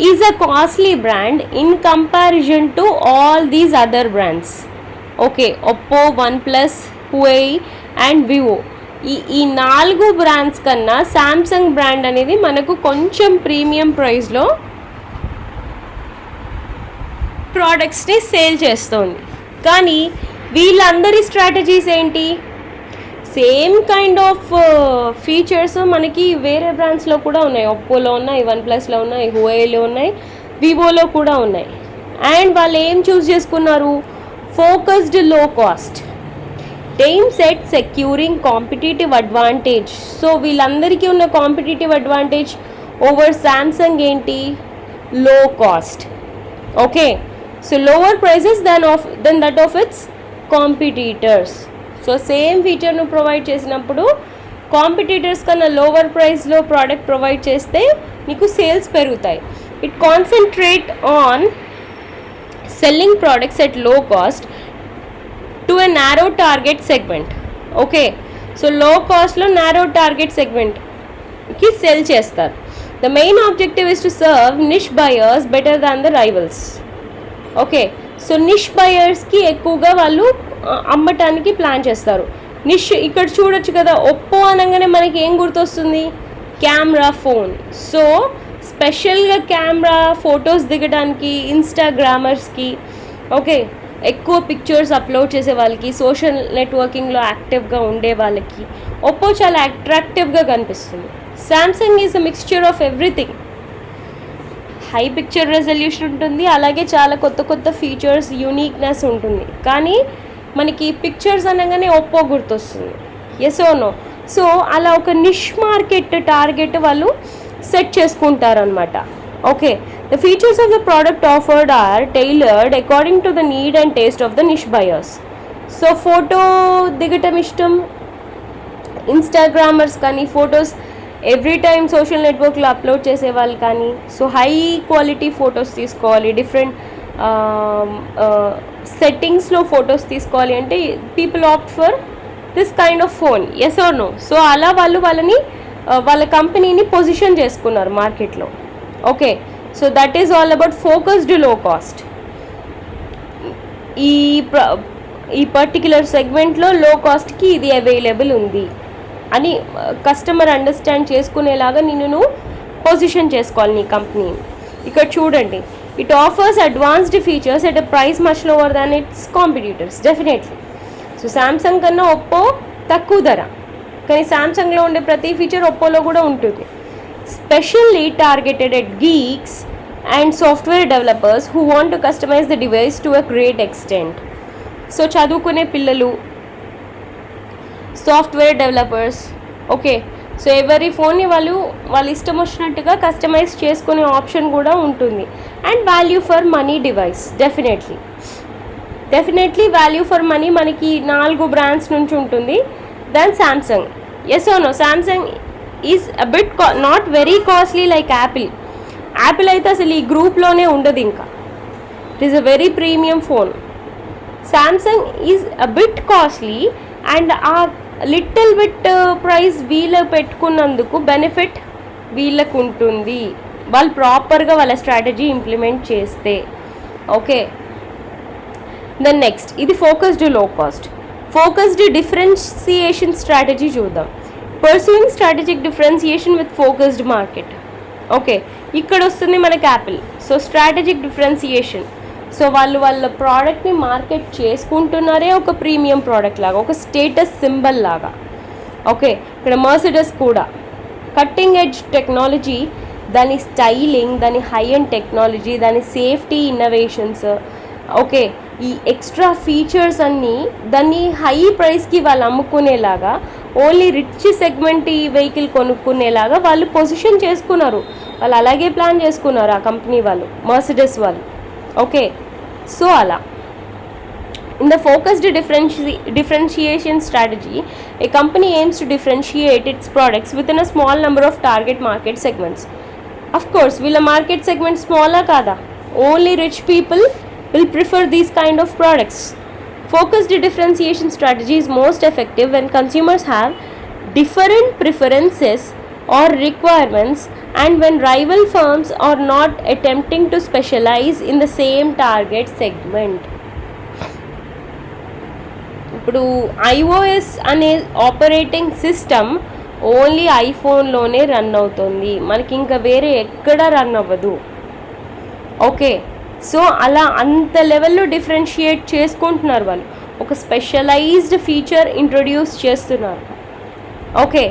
is a costly brand in comparison to all these other brands. Okay, Oppo, one plus, Huawei and Vivo, ఈ 4 బ్రాండ్స్ కన్నా సామ్సంగ్ బ్రాండ్ అనేది మనకు కొంచెం ప్రీమియం ప్రైస్లో ప్రోడక్ట్స్ని సేల్ చేస్తుంది. కానీ వీళ్ళందరి స్ట్రాటజీస్ ఏంటి? సేమ్ కైండ్ ఆఫ్ ఫీచర్స్ మనకి వేరే బ్రాండ్స్లో కూడా ఉన్నాయి. ఒప్పోలో ఉన్నాయి, వన్ ప్లస్లో ఉన్నాయి, హువైలో ఉన్నాయి, వివోలో కూడా ఉన్నాయి. అండ్ వాళ్ళు ఏం చూస్ చేసుకున్నారు? Focused low cost. aims at securing competitive advantage. So వీళ్ళందరికీ ఉన్న కాంపిటేటివ్ అడ్వాంటేజ్ ఓవర్ సామ్సంగ్ ఏంటి? Low cost. Okay, so lower prices than that of its competitors. So same ఫీచర్ను ప్రొవైడ్ చేసినప్పుడు కాంపిటీటర్స్ కన్నా లోవర్ ప్రైస్లో ప్రోడక్ట్ ప్రొవైడ్ చేస్తే నీకు సేల్స్ పెరుగుతాయి. It concentrate on selling products at low cost to a narrow target segment. Okay, so low కాస్ట్లో నారో టార్గెట్ సెగ్మెంట్కి సెల్ చేస్తారు. The main objective is to serve niche buyers better than the rivals. Okay, so niche బయర్స్కి ఎక్కువగా వాళ్ళు అమ్మటానికి ప్లాన్ చేస్తారు. నిష్ ఇక్కడ చూడొచ్చు కదా, ఒప్పో అనగానే మనకి ఏం గుర్తొస్తుంది? Camera phone. సో స్పెషల్గా కెమెరా ఫొటోస్ దిగడానికి ఇన్స్టాగ్రామర్స్కి, ఓకే, ఎక్కువ పిక్చర్స్ అప్లోడ్ చేసే వాళ్ళకి, సోషల్ నెట్వర్కింగ్లో యాక్టివ్గా ఉండే వాళ్ళకి ఒప్పో చాలా అట్రాక్టివ్గా కనిపిస్తుంది. Samsung is a mixture of everything. High picture resolution ఉంటుంది, అలాగే చాలా కొత్త కొత్త ఫీచర్స్, యూనిక్నెస్ ఉంటుంది. కానీ మనకి పిక్చర్స్ అనగానే ఒప్పో గుర్తొస్తుంది. Yes or no? సో అలా ఒక నిష్ మార్కెట్ టార్గెట్ వాళ్ళు సెట్ చేసుకుంటారనమాట. Okay, the features of the product offered are tailored according to the need and taste of the niche buyers. So photo దిగటం ఇష్టం ఇన్స్టాగ్రామర్స్ కానీ, ఫొటోస్ ఎవ్రీ టైమ్ సోషల్ నెట్వర్క్లో అప్లోడ్ చేసే వాళ్ళు కానీ, సో హై క్వాలిటీ ఫొటోస్ తీసుకోవాలి, డిఫరెంట్ సెట్టింగ్స్లో ఫొటోస్ తీసుకోవాలి అంటే people opt for this kind of phone. Yes or no? So అలా వాళ్ళ కంపెనీని పొజిషన్ చేసుకున్నారు మార్కెట్లో. Okay, so that is all about focused low cost. ఈ పర్టిక్యులర్ సెగ్మెంట్లో లో కాస్ట్కి ఇది అవైలబుల్ ఉంది అని కస్టమర్ అండర్స్టాండ్ చేసుకునేలాగా నువ్వు పొజిషన్ చేసుకోవాలి నీ కంపెనీని. ఇక్కడ చూడండి, it offers advanced features at a price much lower than it's competitors. Definitely. So Samsung కన్నా ఒప్పో తక్కువ ధర, కానీ సామ్సంగ్లో ఉండే ప్రతి ఫీచర్ ఒప్పోలో కూడా ఉంటుంది. Specially targeted at geeks and software developers who want to customize the device to a great extent. So చదువుకునే పిల్లలు, సాఫ్ట్వేర్ డెవలపర్స్, ఓకే, సో ఎవరి ఫోన్ని వాళ్ళు ఇష్టం వచ్చినట్టుగా కస్టమైజ్ చేసుకునే ఆప్షన్ కూడా ఉంటుంది. And value for money device. Definitely value for money మనకి 4 బ్రాండ్స్ నుంచి ఉంటుంది. Then Samsung. Yes or no? Samsung is a bit not very costly like Apple. Apple అయితే అసలు ఈ గ్రూప్లోనే ఉండదు ఇంకా. It is a very premium phone. Samsung is a bit costly and a little bit price వీళ్ళకి పెట్టుకున్నందుకు బెనిఫిట్ వీళ్ళకు ఉంటుంది, వాళ్ళు ప్రాపర్గా వాళ్ళ స్ట్రాటజీ ఇంప్లిమెంట్ చేస్తే. ఓకే, దెన్ నెక్స్ట్ ఇది focused low cost. Focused differentiation strategy చూద్దాం. Pursuing strategic differentiation with focused market. Okay, ఇక్కడ వస్తుంది మనకి Apple. So strategic differentiation. So వాళ్ళ ప్రోడక్ట్ని మార్కెట్ చేసుకుంటున్నారే ఒక ప్రీమియం ప్రోడక్ట్ లాగా, ఒక స్టేటస్ సింబల్ లాగా. ఓకే, ఇక్కడ మర్సిడెస్ కూడా కట్టింగ్ ఎడ్జ్ టెక్నాలజీ, దాని స్టైలింగ్, దాని హై అండ్ టెక్నాలజీ, దాని సేఫ్టీ ఇన్నోవేషన్స్, ఓకే, ఈ ఎక్స్ట్రా ఫీచర్స్ అన్నీ దాన్ని హై ప్రైస్కి వాళ్ళు అమ్ముకునేలాగా, ఓన్లీ రిచ్ సెగ్మెంట్ ఈ వెహికల్ కొనుక్కునేలాగా వాళ్ళు పొజిషన్ చేసుకున్నారు. వాళ్ళు అలాగే ప్లాన్ చేసుకున్నారు ఆ కంపెనీ వాళ్ళు, మర్సిడెస్ వాళ్ళు. ఓకే, సో అలా in the focused differentiation strategy, a company aims to differentiate its products within a small number of target market segments. Of course వీళ్ళ మార్కెట్ సెగ్మెంట్ స్మాలా కాదా? Only rich people will prefer these kind of products. Focused differentiation strategy is most effective when consumers have different preferences or requirements and when rival firms are not attempting to specialize in the same target segment. ఇప్పుడు iOS అనే ఆపరేటింగ్ సిస్టమ్ ఓన్లీ ఐఫోన్లోనే రన్ అవుతుంది, మనకి ఇంకా వేరే ఎక్కడ రన్ అవ్వదు. ఓకే, సో అలా అంత లెవెల్లో డిఫరెన్షియేట్ చేసుకుంటున్నారు వాళ్ళు, ఒక స్పెషలైజ్డ్ ఫీచర్ ఇంట్రొడ్యూస్ చేస్తున్నారు. Okay,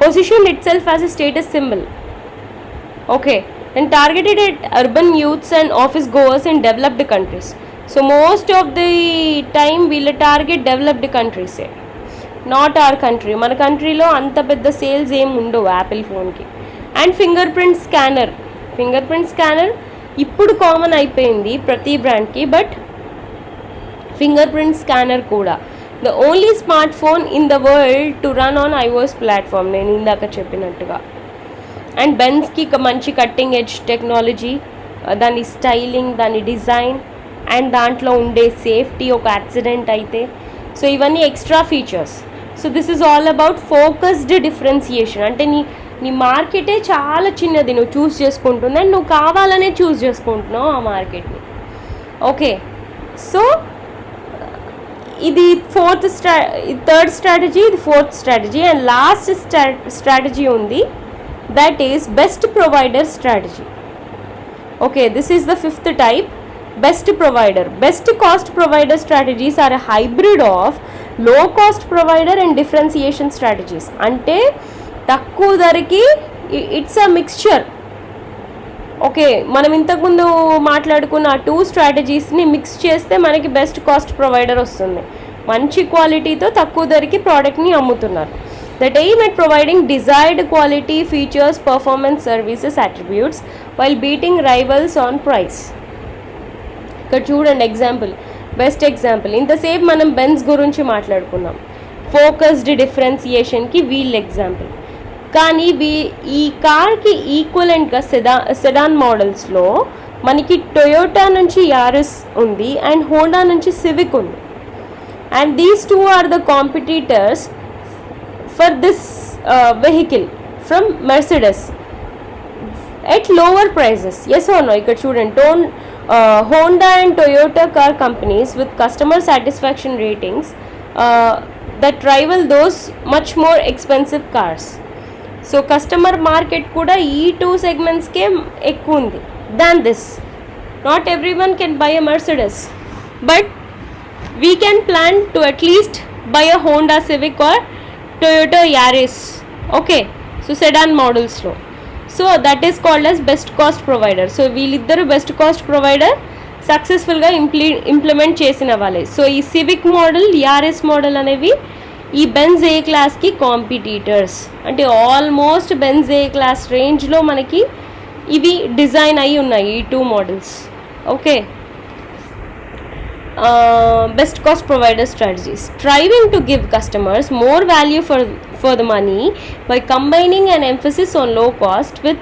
position itself as a status symbol. Okay, and targeted at urban youths and office goers in developed countries. So most of the time వీళ్ళ టార్గెట్ డెవలప్డ్ కంట్రీసే, నాట్ అవర్ కంట్రీ. మన కంట్రీలో అంత పెద్ద సేల్స్ ఏమి ఉండవు యాపిల్ ఫోన్కి. అండ్ ఫింగర్ ప్రింట్ స్కానర్ ఇప్పుడు కామన్ అయిపోయింది ప్రతి బ్రాండ్కి, బట్ ఫింగర్ ప్రింట్ స్కానర్ కూడా the only smartphone in the world to run on iOS platform, నేను ఇందాక చెప్పినట్టుగా. అండ్ బెన్స్కి మంచి కట్టింగ్ ఎడ్జ్ టెక్నాలజీ, దాని స్టైలింగ్, దాని డిజైన్ అండ్ దాంట్లో ఉండే సేఫ్టీ ఒక యాక్సిడెంట్ అయితే, సో ఇవన్నీ extra features. So this is all about focused differentiation. అంటే నీ మార్కెటే చాలా చిన్నది, నువ్వు చూస్ చేసుకుంటుంది అండ్ నువ్వు కావాలనే చూస్ చేసుకుంటున్నావు ఆ మార్కెట్ని. ఓకే, సో ఇది థర్డ్ స్ట్రాటజీ, ఇది fourth strategy. And last strategy ఉంది, that is best provider strategy. Okay, this is the fifth type, best provider. Best cost provider strategies are a hybrid of low cost provider and differentiation strategies. అంటే తక్కువ ధరకి ఇట్స్ అ మిక్స్చర్. ఓకే, మనం ఇంతకుముందు మాట్లాడుకున్న ఆ 2 స్ట్రాటజీస్ని మిక్స్ చేస్తే మనకి బెస్ట్ కాస్ట్ ప్రొవైడర్ వస్తుంది. మంచి క్వాలిటీతో తక్కువ ధరకి ప్రోడక్ట్ని అమ్ముతున్నారు. That aim at providing desired quality, features, performance, services, attributes while beating rivals on price. ఇక్కడ చూడండి బెస్ట్ ఎగ్జాంపుల్. ఇంతసేపు మనం బెన్స్ గురించి మాట్లాడుకున్నాం, ఫోకస్డ్ డిఫరెన్సియేషన్కి వీళ్ళ ఎగ్జాంపుల్. కానీ ఈ కార్కి ఈక్వలెంట్గా సెడాన్ మోడల్స్లో మనకి టొయోటా నుంచి యారిస్ ఉంది అండ్ హోండా నుంచి సివిక్ ఉంది. And these 2 are the competitors for this vehicle from Mercedes at lower prices. Yes or no? ఇక్కడ చూడండి, Honda and Toyota car companies with customer satisfaction ratings that rival those much more expensive cars. So customer market kuda ee 2 segments ke ekku undi than this. Not everyone can buy a Mercedes, but we can plan to at least buy a Honda Civic or Toyota Yaris. Okay, so sedan models lo. So that is called as best cost provider. So వీళ్ళిద్దరు బెస్ట్ కాస్ట్ ప్రొవైడర్ సక్సెస్ఫుల్గా ఇంప్లిమెంట్ చేసిన వాళ్ళే. సో ఈ సివిక్ మోడల్, యారిస్ మోడల్ అనేవి ఈ బెంజ్ ఏ క్లాస్కి కాంపిటీటర్స్. అంటే ఆల్మోస్ట్ బెంజ్ ఏ క్లాస్ రేంజ్లో మనకి ఇవి డిజైన్ అయి ఉన్నాయి ఈ 2 models. Okay, best cost provider strategies, striving to give customers more value for the money by combining an emphasis on low cost with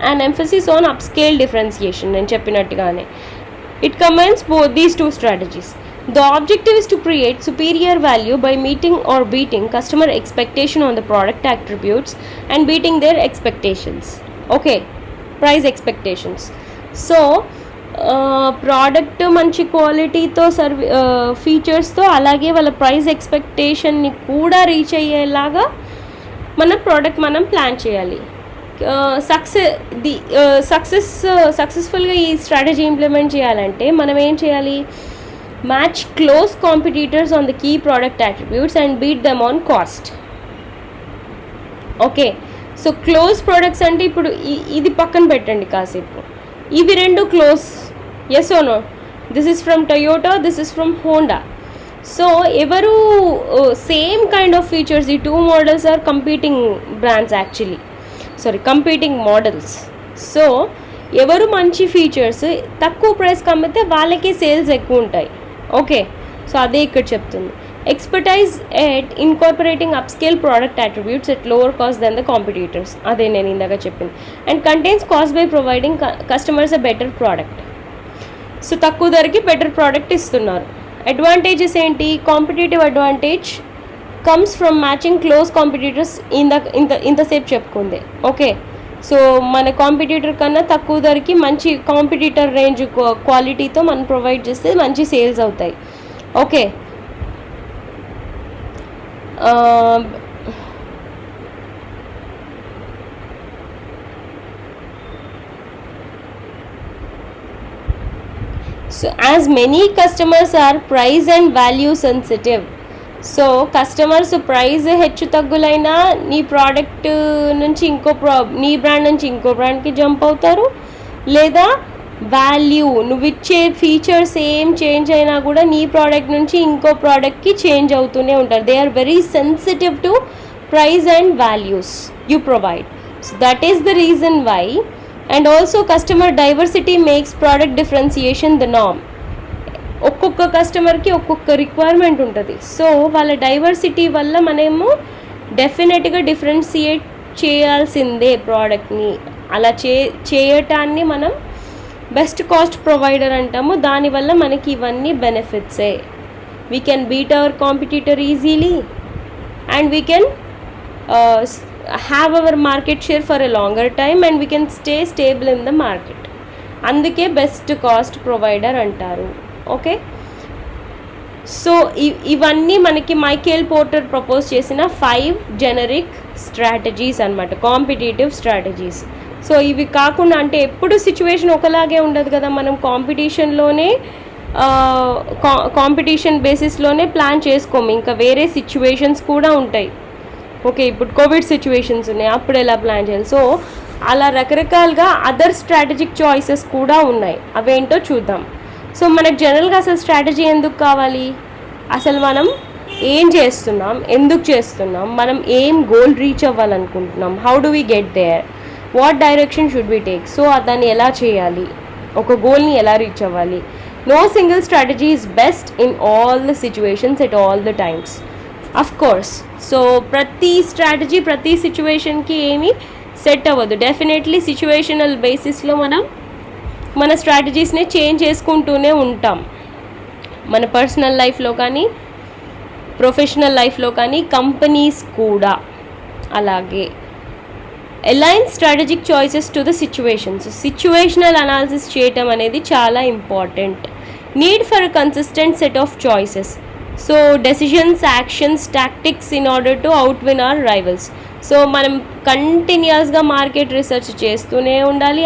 an emphasis on upscale differentiation. నేను చెప్పినట్టుగానే it combines both these 2 strategies. The objective is to create superior value by meeting or beating customer expectation on the product attributes and beating their expectations. Okay, price expectations. So product మంచి క్వాలిటీతో ఫీచర్స్తో అలాగే వాళ్ళ ప్రైస్ ఎక్స్పెక్టేషన్ని కూడా రీచ్ అయ్యేలాగా మన ప్రోడక్ట్ మనం ప్లాన్ చేయాలి. సక్సెస్ఫుల్గా ఈ స్ట్రాటజీ ఇంప్లిమెంట్ చేయాలంటే మనం ఏం చేయాలి? Match close competitors on the key product attributes and beat them on cost. Okay, so close products అంటే ఇప్పుడు ఇది పక్కన పెట్టండి కాసేపు, ఇవి 2 close. Yes or no? This is from Toyota, this is from Honda. So ఎవరు సేమ్ కైండ్ ఆఫ్ ఫీచర్స్, ఈ 2 models are competing brands competing models. So ఎవరు మంచి ఫీచర్స్ తక్కువ ప్రైస్కి అమ్మితే వాళ్ళకి సేల్స్ ఎక్కువ ఉంటాయి. ఓకే, సో అదే ఇక్కడ చెప్తుంది. Expertise at incorporating upscale product attributes at lower cost then the competitors, అదే నేను ఇందాక చెప్పింది. And contains cost by providing customers a better product. So తక్కువ ధరకి బెటర్ ప్రోడక్ట్ ఇస్తున్నారు. అడ్వాంటేజెస్ ఏంటి? Competitive advantage comes from matching close competitors, ఇంతసేపు చెప్పుకుంది. ఓకే, సో మన కాంపిటీటర్ కన్నా తక్కువ ధరకి మంచి కాంపిటీటర్ రేంజ్ క్వాలిటీతో మనం ప్రొవైడ్ చేస్తే మంచి సేల్స్ అవుతాయి. Okay, so as many customers are price and value sensitive. So customers price హెచ్చు తగ్గులైనా నీ ప్రోడక్ట్ నుంచి నీ బ్రాండ్ నుంచి ఇంకో బ్రాండ్కి జంప్ అవుతారు, లేదా వాల్యూ నువ్వు ఇచ్చే ఫీచర్స్ ఏం చేంజ్ అయినా కూడా నీ ప్రోడక్ట్ నుంచి ఇంకో ప్రోడక్ట్కి చేంజ్ అవుతూనే ఉంటారు. They are very sensitive to price and values you provide. So that is the reason why. And also customer diversity makes product differentiation the norm. ఒక్కొక్క కస్టమర్కి ఒక్కొక్క రిక్వైర్మెంట్ ఉంటుంది. సో వాళ్ళ డైవర్సిటీ వల్ల మనము డెఫినెట్గా డిఫరెన్షియేట్ చేయాల్సిందే ప్రోడక్ట్ని. అలా చేయటాన్ని మనం బెస్ట్ కాస్ట్ ప్రొవైడర్ అంటాము. దానివల్ల మనకి ఇవన్నీ బెనిఫిట్సే. We can beat our competitor easily and we can have our market share for a longer time and we can stay stable in the market. అందుకే బెస్ట్ కాస్ట్ ప్రొవైడర్ అంటారు. ఓకే, సో ఇవన్నీ మనకి మైకేల్ పోర్టర్ ప్రపోజ్ చేసిన 5 జెనరిక్ స్ట్రాటజీస్ అనమాట, కాంపిటేటివ్ స్ట్రాటజీస్. సో ఇవి కాకుండా అంటే ఎప్పుడు సిచ్యువేషన్ ఒకలాగే ఉండదు కదా, మనం కాంపిటీషన్ బేసిస్లోనే ప్లాన్ చేసుకోము, ఇంకా వేరే సిచ్యువేషన్స్ కూడా ఉంటాయి. ఓకే, ఇప్పుడు కోవిడ్ సిచ్యువేషన్స్ ఉన్నాయి, అప్పుడు ఎలా ప్లాన్ చేయాలి. సో అలా రకరకాలుగా అదర్ స్ట్రాటజిక్ చాయిసెస్ కూడా ఉన్నాయి. అవేంటో చూద్దాం. సో మనకు జనరల్గా అసలు స్ట్రాటజీ ఎందుకు కావాలి? అసలు మనం ఏం చేస్తున్నాం, ఎందుకు చేస్తున్నాం, మనం ఏం గోల్ రీచ్ అవ్వాలనుకుంటున్నాం, how do we get there, what direction should we take. So దాన్ని ఎలా చేయాలి, ఒక గోల్ని ఎలా రీచ్ అవ్వాలి. No single strategy is best in all the situations at all the times, of course. So ప్రతి స్ట్రాటజీ ప్రతి సిచ్యువేషన్కి ఏమీ సెట్ అవ్వదు. డెఫినెట్లీ సిచ్యువేషనల్ బేసిస్లో మనం మన స్ట్రాటజీస్ని చేంజ్ చేసుకుంటూనే ఉంటాం. మన పర్సనల్ లైఫ్లో కానీ ప్రొఫెషనల్ లైఫ్లో కానీ కంపెనీస్ కూడా అలాగే. Align strategic choices to the situations. Situational analysis చేయటం అనేది చాలా important. Need for a consistent set of choices. So decisions, actions, tactics in order to out win our rivals. So మనం కంటిన్యూస్గా మార్కెట్ రీసెర్చ్ చేస్తూనే ఉండాలి.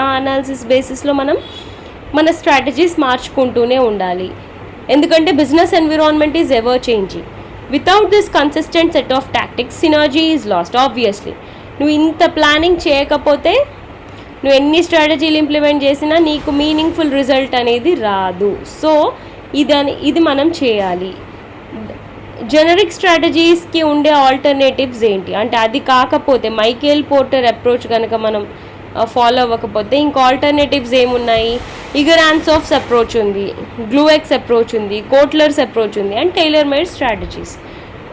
ఆ అనాలిసిస్ బేసిస్లో మనం మన స్ట్రాటజీస్ మార్చుకుంటూనే ఉండాలి. ఎందుకంటే business environment is ever changing. Without this consistent set of tactics synergy is lost obviously. నువ్వు ఇంత ప్లానింగ్ చేయకపోతే నువ్వు ఎన్ని స్ట్రాటజీలు ఇంప్లిమెంట్ చేసినా నీకు మీనింగ్ఫుల్ రిజల్ట్ అనేది రాదు. సో ఇది మనం చేయాలి. జెనరిక్ స్ట్రాటజీస్కి ఉండే ఆల్టర్నేటివ్స్ ఏంటి అంటే, అది కాకపోతే మైకేల్ పోర్టర్ అప్రోచ్ కనుక మనం ఫాలో అవ్వకపోతే ఇంకా ఆల్టర్నేటివ్స్ ఏమున్నాయి? ఇగరాన్సాఫ్స్ అప్రోచ్ ఉంది, గ్లూఎక్స్ అప్రోచ్ ఉంది, కోట్లర్స్ అప్రోచ్ ఉంది, and tailor made strategies.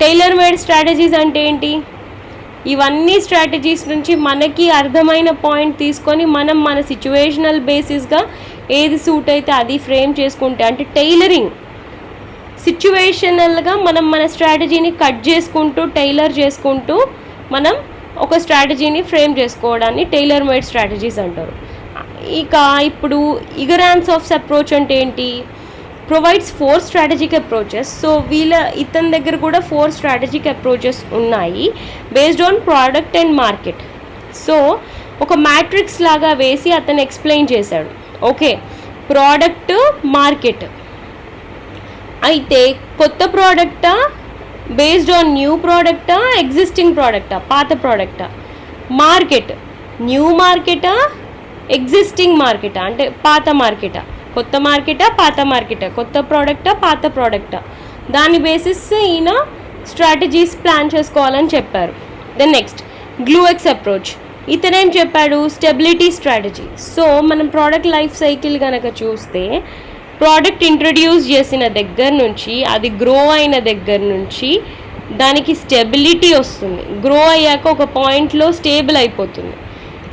Tailor made strategies అంటే ఏంటి? ఇవన్నీ స్ట్రాటజీస్ నుంచి మనకి అర్థమైన పాయింట్ తీసుకొని మనం మన సిచ్యువేషనల్ బేసిస్గా ఏది సూట్ అయితే అది ఫ్రేమ్ చేసుకుంటే, అంటే టైలరింగ్ సిచ్యువేషనల్గా మనం మన స్ట్రాటజీని కట్ చేసుకుంటూ టైలర్ చేసుకుంటూ మనం ఒక స్ట్రాటజీని ఫ్రేమ్ చేసుకోవడాన్ని టైలర్ మేడ్ స్ట్రాటజీస్ అంటారు. ఇక ఇప్పుడు ఇగరాన్సాఫ్స్ అప్రోచ్ అంటే ఏంటి? Provides 4 strategic approaches. సో ఇతని దగ్గర కూడా 4 స్ట్రాటజిక్ అప్రోచెస్ ఉన్నాయి based on product and market. So ఒక మ్యాట్రిక్స్ లాగా వేసి అతను ఎక్స్ప్లెయిన్ చేశాడు. Okay, product, market. అయితే కొత్త ప్రోడక్టా, బేస్డ్ ఆన్ న్యూ ప్రోడక్టా, ఎగ్జిస్టింగ్ ప్రోడక్టా, పాత ప్రోడక్టా? మార్కెట్, న్యూ మార్కెటా, ఎగ్జిస్టింగ్ మార్కెటా అంటే పాత మార్కెటా? కొత్త మార్కెటా, పాత మార్కెటా? కొత్త ప్రోడక్టా, పాత ప్రోడక్టా? దాని బేసిస్ ఈయన స్ట్రాటజీస్ ప్లాన్ చేసుకోవాలని చెప్పారు. Then next Glueck's approach. ఇతనేం చెప్పాడు? Stability strategy. సో మనం ప్రోడక్ట్ లైఫ్ సైకిల్ కనుక చూస్తే ప్రోడక్ట్ ఇంట్రడ్యూస్ చేసిన దగ్గర నుంచి అది గ్రో అయిన దగ్గర నుంచి దానికి స్టెబిలిటీ వస్తుంది. గ్రో అయ్యాక ఒక పాయింట్లో స్టేబుల్ అయిపోతుంది.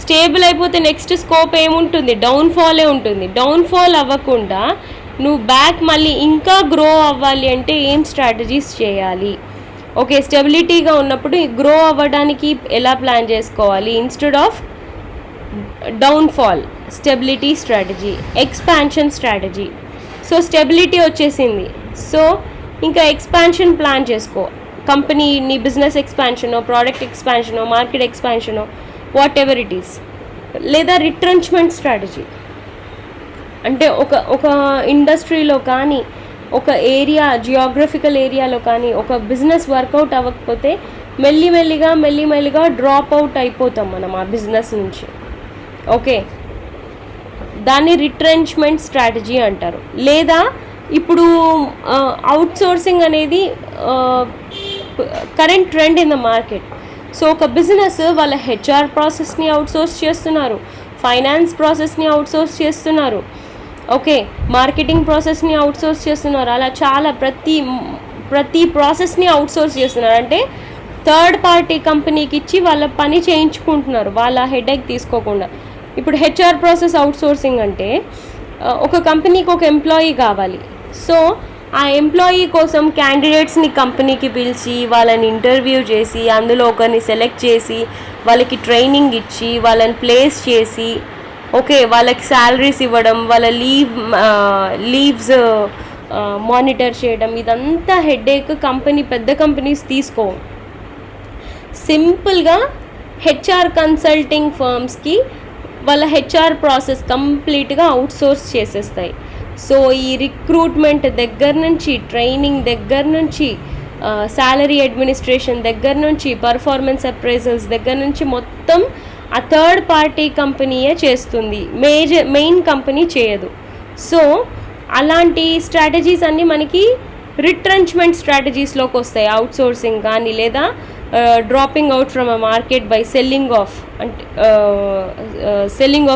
స్టేబుల్ అయిపోతే నెక్స్ట్ స్కోప్ ఏముంటుంది, డౌన్ఫాలే ఉంటుంది. డౌన్ఫాల్ అవ్వకుండా నువ్వు బ్యాక్ మళ్ళీ ఇంకా గ్రో అవ్వాలి అంటే ఏం స్ట్రాటజీస్ చేయాలి? ఓకే, స్టెబిలిటీగా ఉన్నప్పుడు గ్రో అవ్వడానికి ఎలా ప్లాన్ చేసుకోవాలి? Instead of downfall, stability strategy, expansion strategy. So stability వచ్చేసింది, సో ఇంకా ఎక్స్పాన్షన్ ప్లాన్ చేసుకో. కంపెనీ నీ బిజినెస్ ఎక్స్పాన్షనో, ప్రోడక్ట్ ఎక్స్పాన్షనో, మార్కెట్ ఎక్స్పాన్షనో, వాట్ ఎవర్ ఇట్ ఈస్. లేదా రిట్రెంచ్మెంట్ స్ట్రాటజీ అంటే ఒక ఇండస్ట్రీలో కానీ, ఒక ఏరియా, జియోగ్రఫికల్ ఏరియాలో కానీ ఒక బిజినెస్ వర్కౌట్ అవ్వకపోతే మెల్లిమెల్లిగా డ్రాప్ అవుట్ అయిపోతాం మనం ఆ బిజినెస్ నుంచి. ఓకే, దాన్ని రిట్రెంచ్మెంట్ స్ట్రాటజీ అంటారు. లేదా ఇప్పుడు అవుట్సోర్సింగ్ అనేది current trend in the market. So ఒక బిజినెస్ వాళ్ళ హెచ్ఆర్ ప్రాసెస్ని అవుట్సోర్స్ చేస్తున్నారు, ఫైనాన్స్ ప్రాసెస్ని అవుట్సోర్స్ చేస్తున్నారు, ఓకే, మార్కెటింగ్ ప్రాసెస్ని అవుట్సోర్స్ చేస్తున్నారు. అలా చాలా ప్రతి ప్రాసెస్ని అవుట్సోర్స్ చేస్తున్నారు. అంటే థర్డ్ పార్టీ కంపెనీకి ఇచ్చి వాళ్ళ పని చేయించుకుంటున్నారు, వాళ్ళ హెడేక్ తీసుకోకుండా. ఇప్పుడు హెచ్ఆర్ ప్రాసెస్ అవుట్సోర్సింగ్ అంటే ఒక కంపెనీకి ఒక ఎంప్లాయీ కావాలి. సో ఆ ఎంప్లాయీ కోసం క్యాండిడేట్స్ని కంపెనీకి పిలిచి వాళ్ళని ఇంటర్వ్యూ చేసి అందులో ఒకరిని సెలెక్ట్ చేసి వాళ్ళకి ట్రైనింగ్ ఇచ్చి వాళ్ళని ప్లేస్ చేసి, ఓకే, వాళ్ళకి శాలరీస్ ఇవ్వడం, వాళ్ళ లీవ్స్ మానిటర్ చేయడం, ఇదంతా హెడేక్ పెద్ద కంపెనీస్ తీసుకో. సింపుల్గా హెచ్ఆర్ కన్సల్టింగ్ ఫర్మ్స్కి వాళ్ళ హెచ్ఆర్ ప్రాసెస్ కంప్లీట్గా అవుట్సోర్స్ చేసేస్తాయి. సో ఈ రిక్రూట్మెంట్ దగ్గర నుంచి, ట్రైనింగ్ దగ్గర నుంచి, శాలరీ అడ్మినిస్ట్రేషన్ దగ్గర నుంచి, పర్ఫార్మెన్స్ అప్రైజల్స్ దగ్గర నుంచి మొత్తం ఆ థర్డ్ పార్టీ కంపెనీయే చేస్తుంది, మెయిన్ కంపెనీ చేయదు. సో అలాంటి స్ట్రాటజీస్ అన్నీ మనకి రిట్రెంచ్మెంట్ స్ట్రాటజీస్లోకి వస్తాయి. అవుట్సోర్సింగ్ కానీ, లేదా dropping out from a market by selling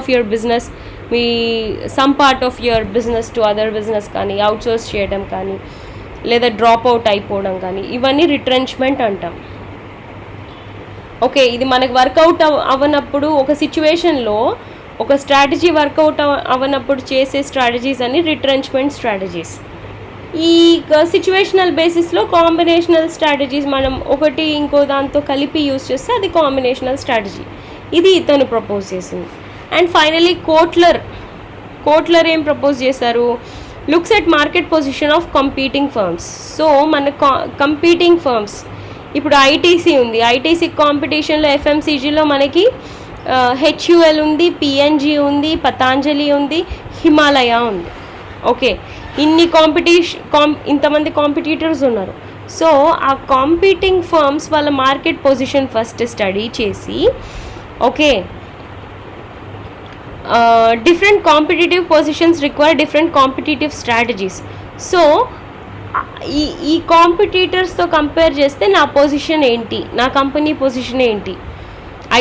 of your business, me some part of your business to other business కానీ, అవుట్సోర్స్ చేయడం కానీ, లేదా డ్రాప్ అవుట్ అయిపోవడం కానీ, ఇవన్నీ రిట్రెంచ్మెంట్ అంటాం. ఓకే, ఇది మనకు వర్కౌట్ అవ్వనప్పుడు, ఒక సిచ్యువేషన్లో ఒక స్ట్రాటజీ వర్కౌట్ అవ్వనప్పుడు చేసే స్ట్రాటజీస్ అన్ని రిట్రెంచ్మెంట్ స్ట్రాటజీస్. ఈ సిచ్యువేషనల్ బేసిస్లో కాంబినేషనల్ స్ట్రాటజీస్ మనం ఒకటి ఇంకో దాంతో కలిపి యూస్ చేస్తే అది కాంబినేషనల్ స్ట్రాటజీ. ఇది ఇతను ప్రపోజ్ చేసింది. అండ్ ఫైనలీ కోట్లర్ ఏం ప్రపోజ్ చేశారు? Looks at market position of competing firms. So మన కంపీటింగ్ ఫర్మ్స్ ఇప్పుడు ఐటీసీ ఉంది. ఐటీసీ కాంపిటీషన్లో ఎఫ్ఎంసీజీలో మనకి హెచ్యుఎల్ ఉంది, పిఎన్జీ ఉంది, పతాంజలి ఉంది, హిమాలయ ఉంది. ఓకే, ఇంతమంది కాంపిటీటర్స్ ఉన్నారు. సో ఆ కాంపీటింగ్ ఫర్మ్స్ వాళ్ళ మార్కెట్ పొజిషన్ ఫస్ట్ స్టడీ చేసి, okay, different competitive positions require different competitive strategies. So ఈ కాంపిటీటర్స్తో కంపేర్ చేస్తే నా పొజిషన్ ఏంటి, నా కంపెనీ పొజిషన్ ఏంటి,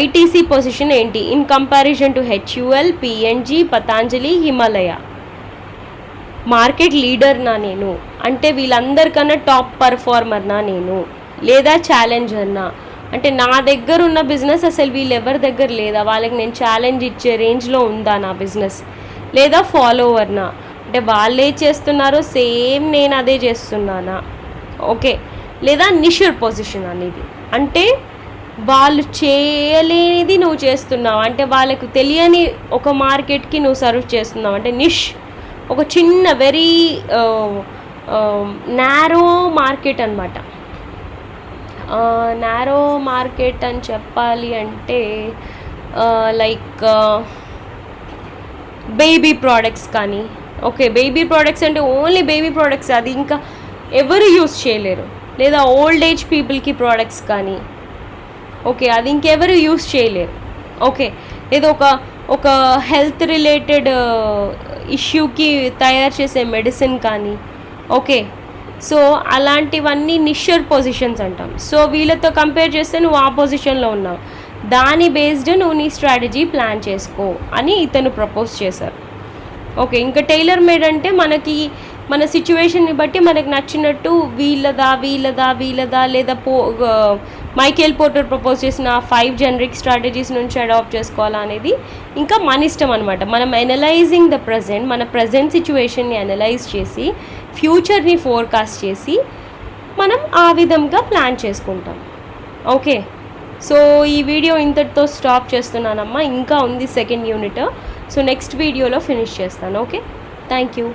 ఐటీసీ పొజిషన్ ఏంటి in comparison to HUL, P and G, Patanjali, Himalaya. Market లీడర్నా నేను, అంటే వీళ్ళందరికన్నా టాప్ పర్ఫార్మర్నా నేను, లేదా ఛాలెంజర్నా, అంటే నా దగ్గర ఉన్న బిజినెస్ అసలు వీళ్ళెవరి దగ్గర లేదా, వాళ్ళకి నేను ఛాలెంజ్ ఇచ్చే రేంజ్లో ఉందా నా బిజినెస్, లేదా ఫాలోవర్నా, అంటే వాళ్ళే చేస్తున్నారో సేమ్ నేను అదే చేస్తున్నానా, ఓకే, లేదా నిషర్ పొజిషన్ అనేది, అంటే వాళ్ళు చేయలేనిది నువ్వు చేస్తున్నావు, అంటే వాళ్ళకు తెలియని ఒక మార్కెట్కి నువ్వు సర్వ్ చేస్తున్నావు, అంటే నిష్ ఒక చిన్న వెరీ నారో మార్కెట్ అనమాట. నారో మార్కెట్ అని చెప్పాలి అంటే లైక్ బేబీ ప్రోడక్ట్స్ కానీ, ఓకే, బేబీ ప్రోడక్ట్స్ అంటే ఓన్లీ బేబీ ప్రోడక్ట్స్, అది ఇంకా ఎవరు యూస్ చేయలేరు. లేదా ఓల్డ్ ఏజ్ పీపుల్కి ప్రోడక్ట్స్ కానీ, ఓకే, అది ఇంకెవరు యూస్ చేయలేరు. ఓకే, ఏదో ఒక హెల్త్ రిలేటెడ్ ఇష్యూకి తయారు చేసే మెడిసిన్ కానీ, ఓకే, సో అలాంటివన్నీ నిషర్ పొజిషన్స్ అంటాం. సో వీళ్ళతో కంపేర్ చేస్తే నువ్వు ఆ పొజిషన్లో ఉన్నావు, దాని బేస్డ్ నువ్వు నీ స్ట్రాటజీ ప్లాన్ చేసుకో అని ఇతను ప్రపోజ్ చేశారు. ఓకే, ఇంకా టైలర్ మేడ్ అంటే మనకి మన సిచ్యువేషన్ని బట్టి మనకు నచ్చినట్టు వీళ్ళదా లేదా మైకేల్ పోర్టర్ ప్రపోజ్ చేసిన 5 జనరిక్ స్ట్రాటజీస్ నుంచి అడాప్ట్ చేసుకోవాలా అనేది ఇంకా మన ఇష్టం అనమాట. మనం అనలైజింగ్ ద ప్రజెంట్, మన ప్రజెంట్ సిచ్యువేషన్ని అనలైజ్ చేసి ఫ్యూచర్ని ఫోర్కాస్ట్ చేసి మనం ఆ విధంగా ప్లాన్ చేసుకుంటాం. ఓకే, సో ఈ వీడియో ఇంతటితో స్టాప్ చేస్తున్నానమ్మా. ఇంకా ఉంది సెకండ్ యూనిట్. సో నెక్స్ట్ వీడియోలో ఫినిష్ చేస్తాను. Okay, thank you.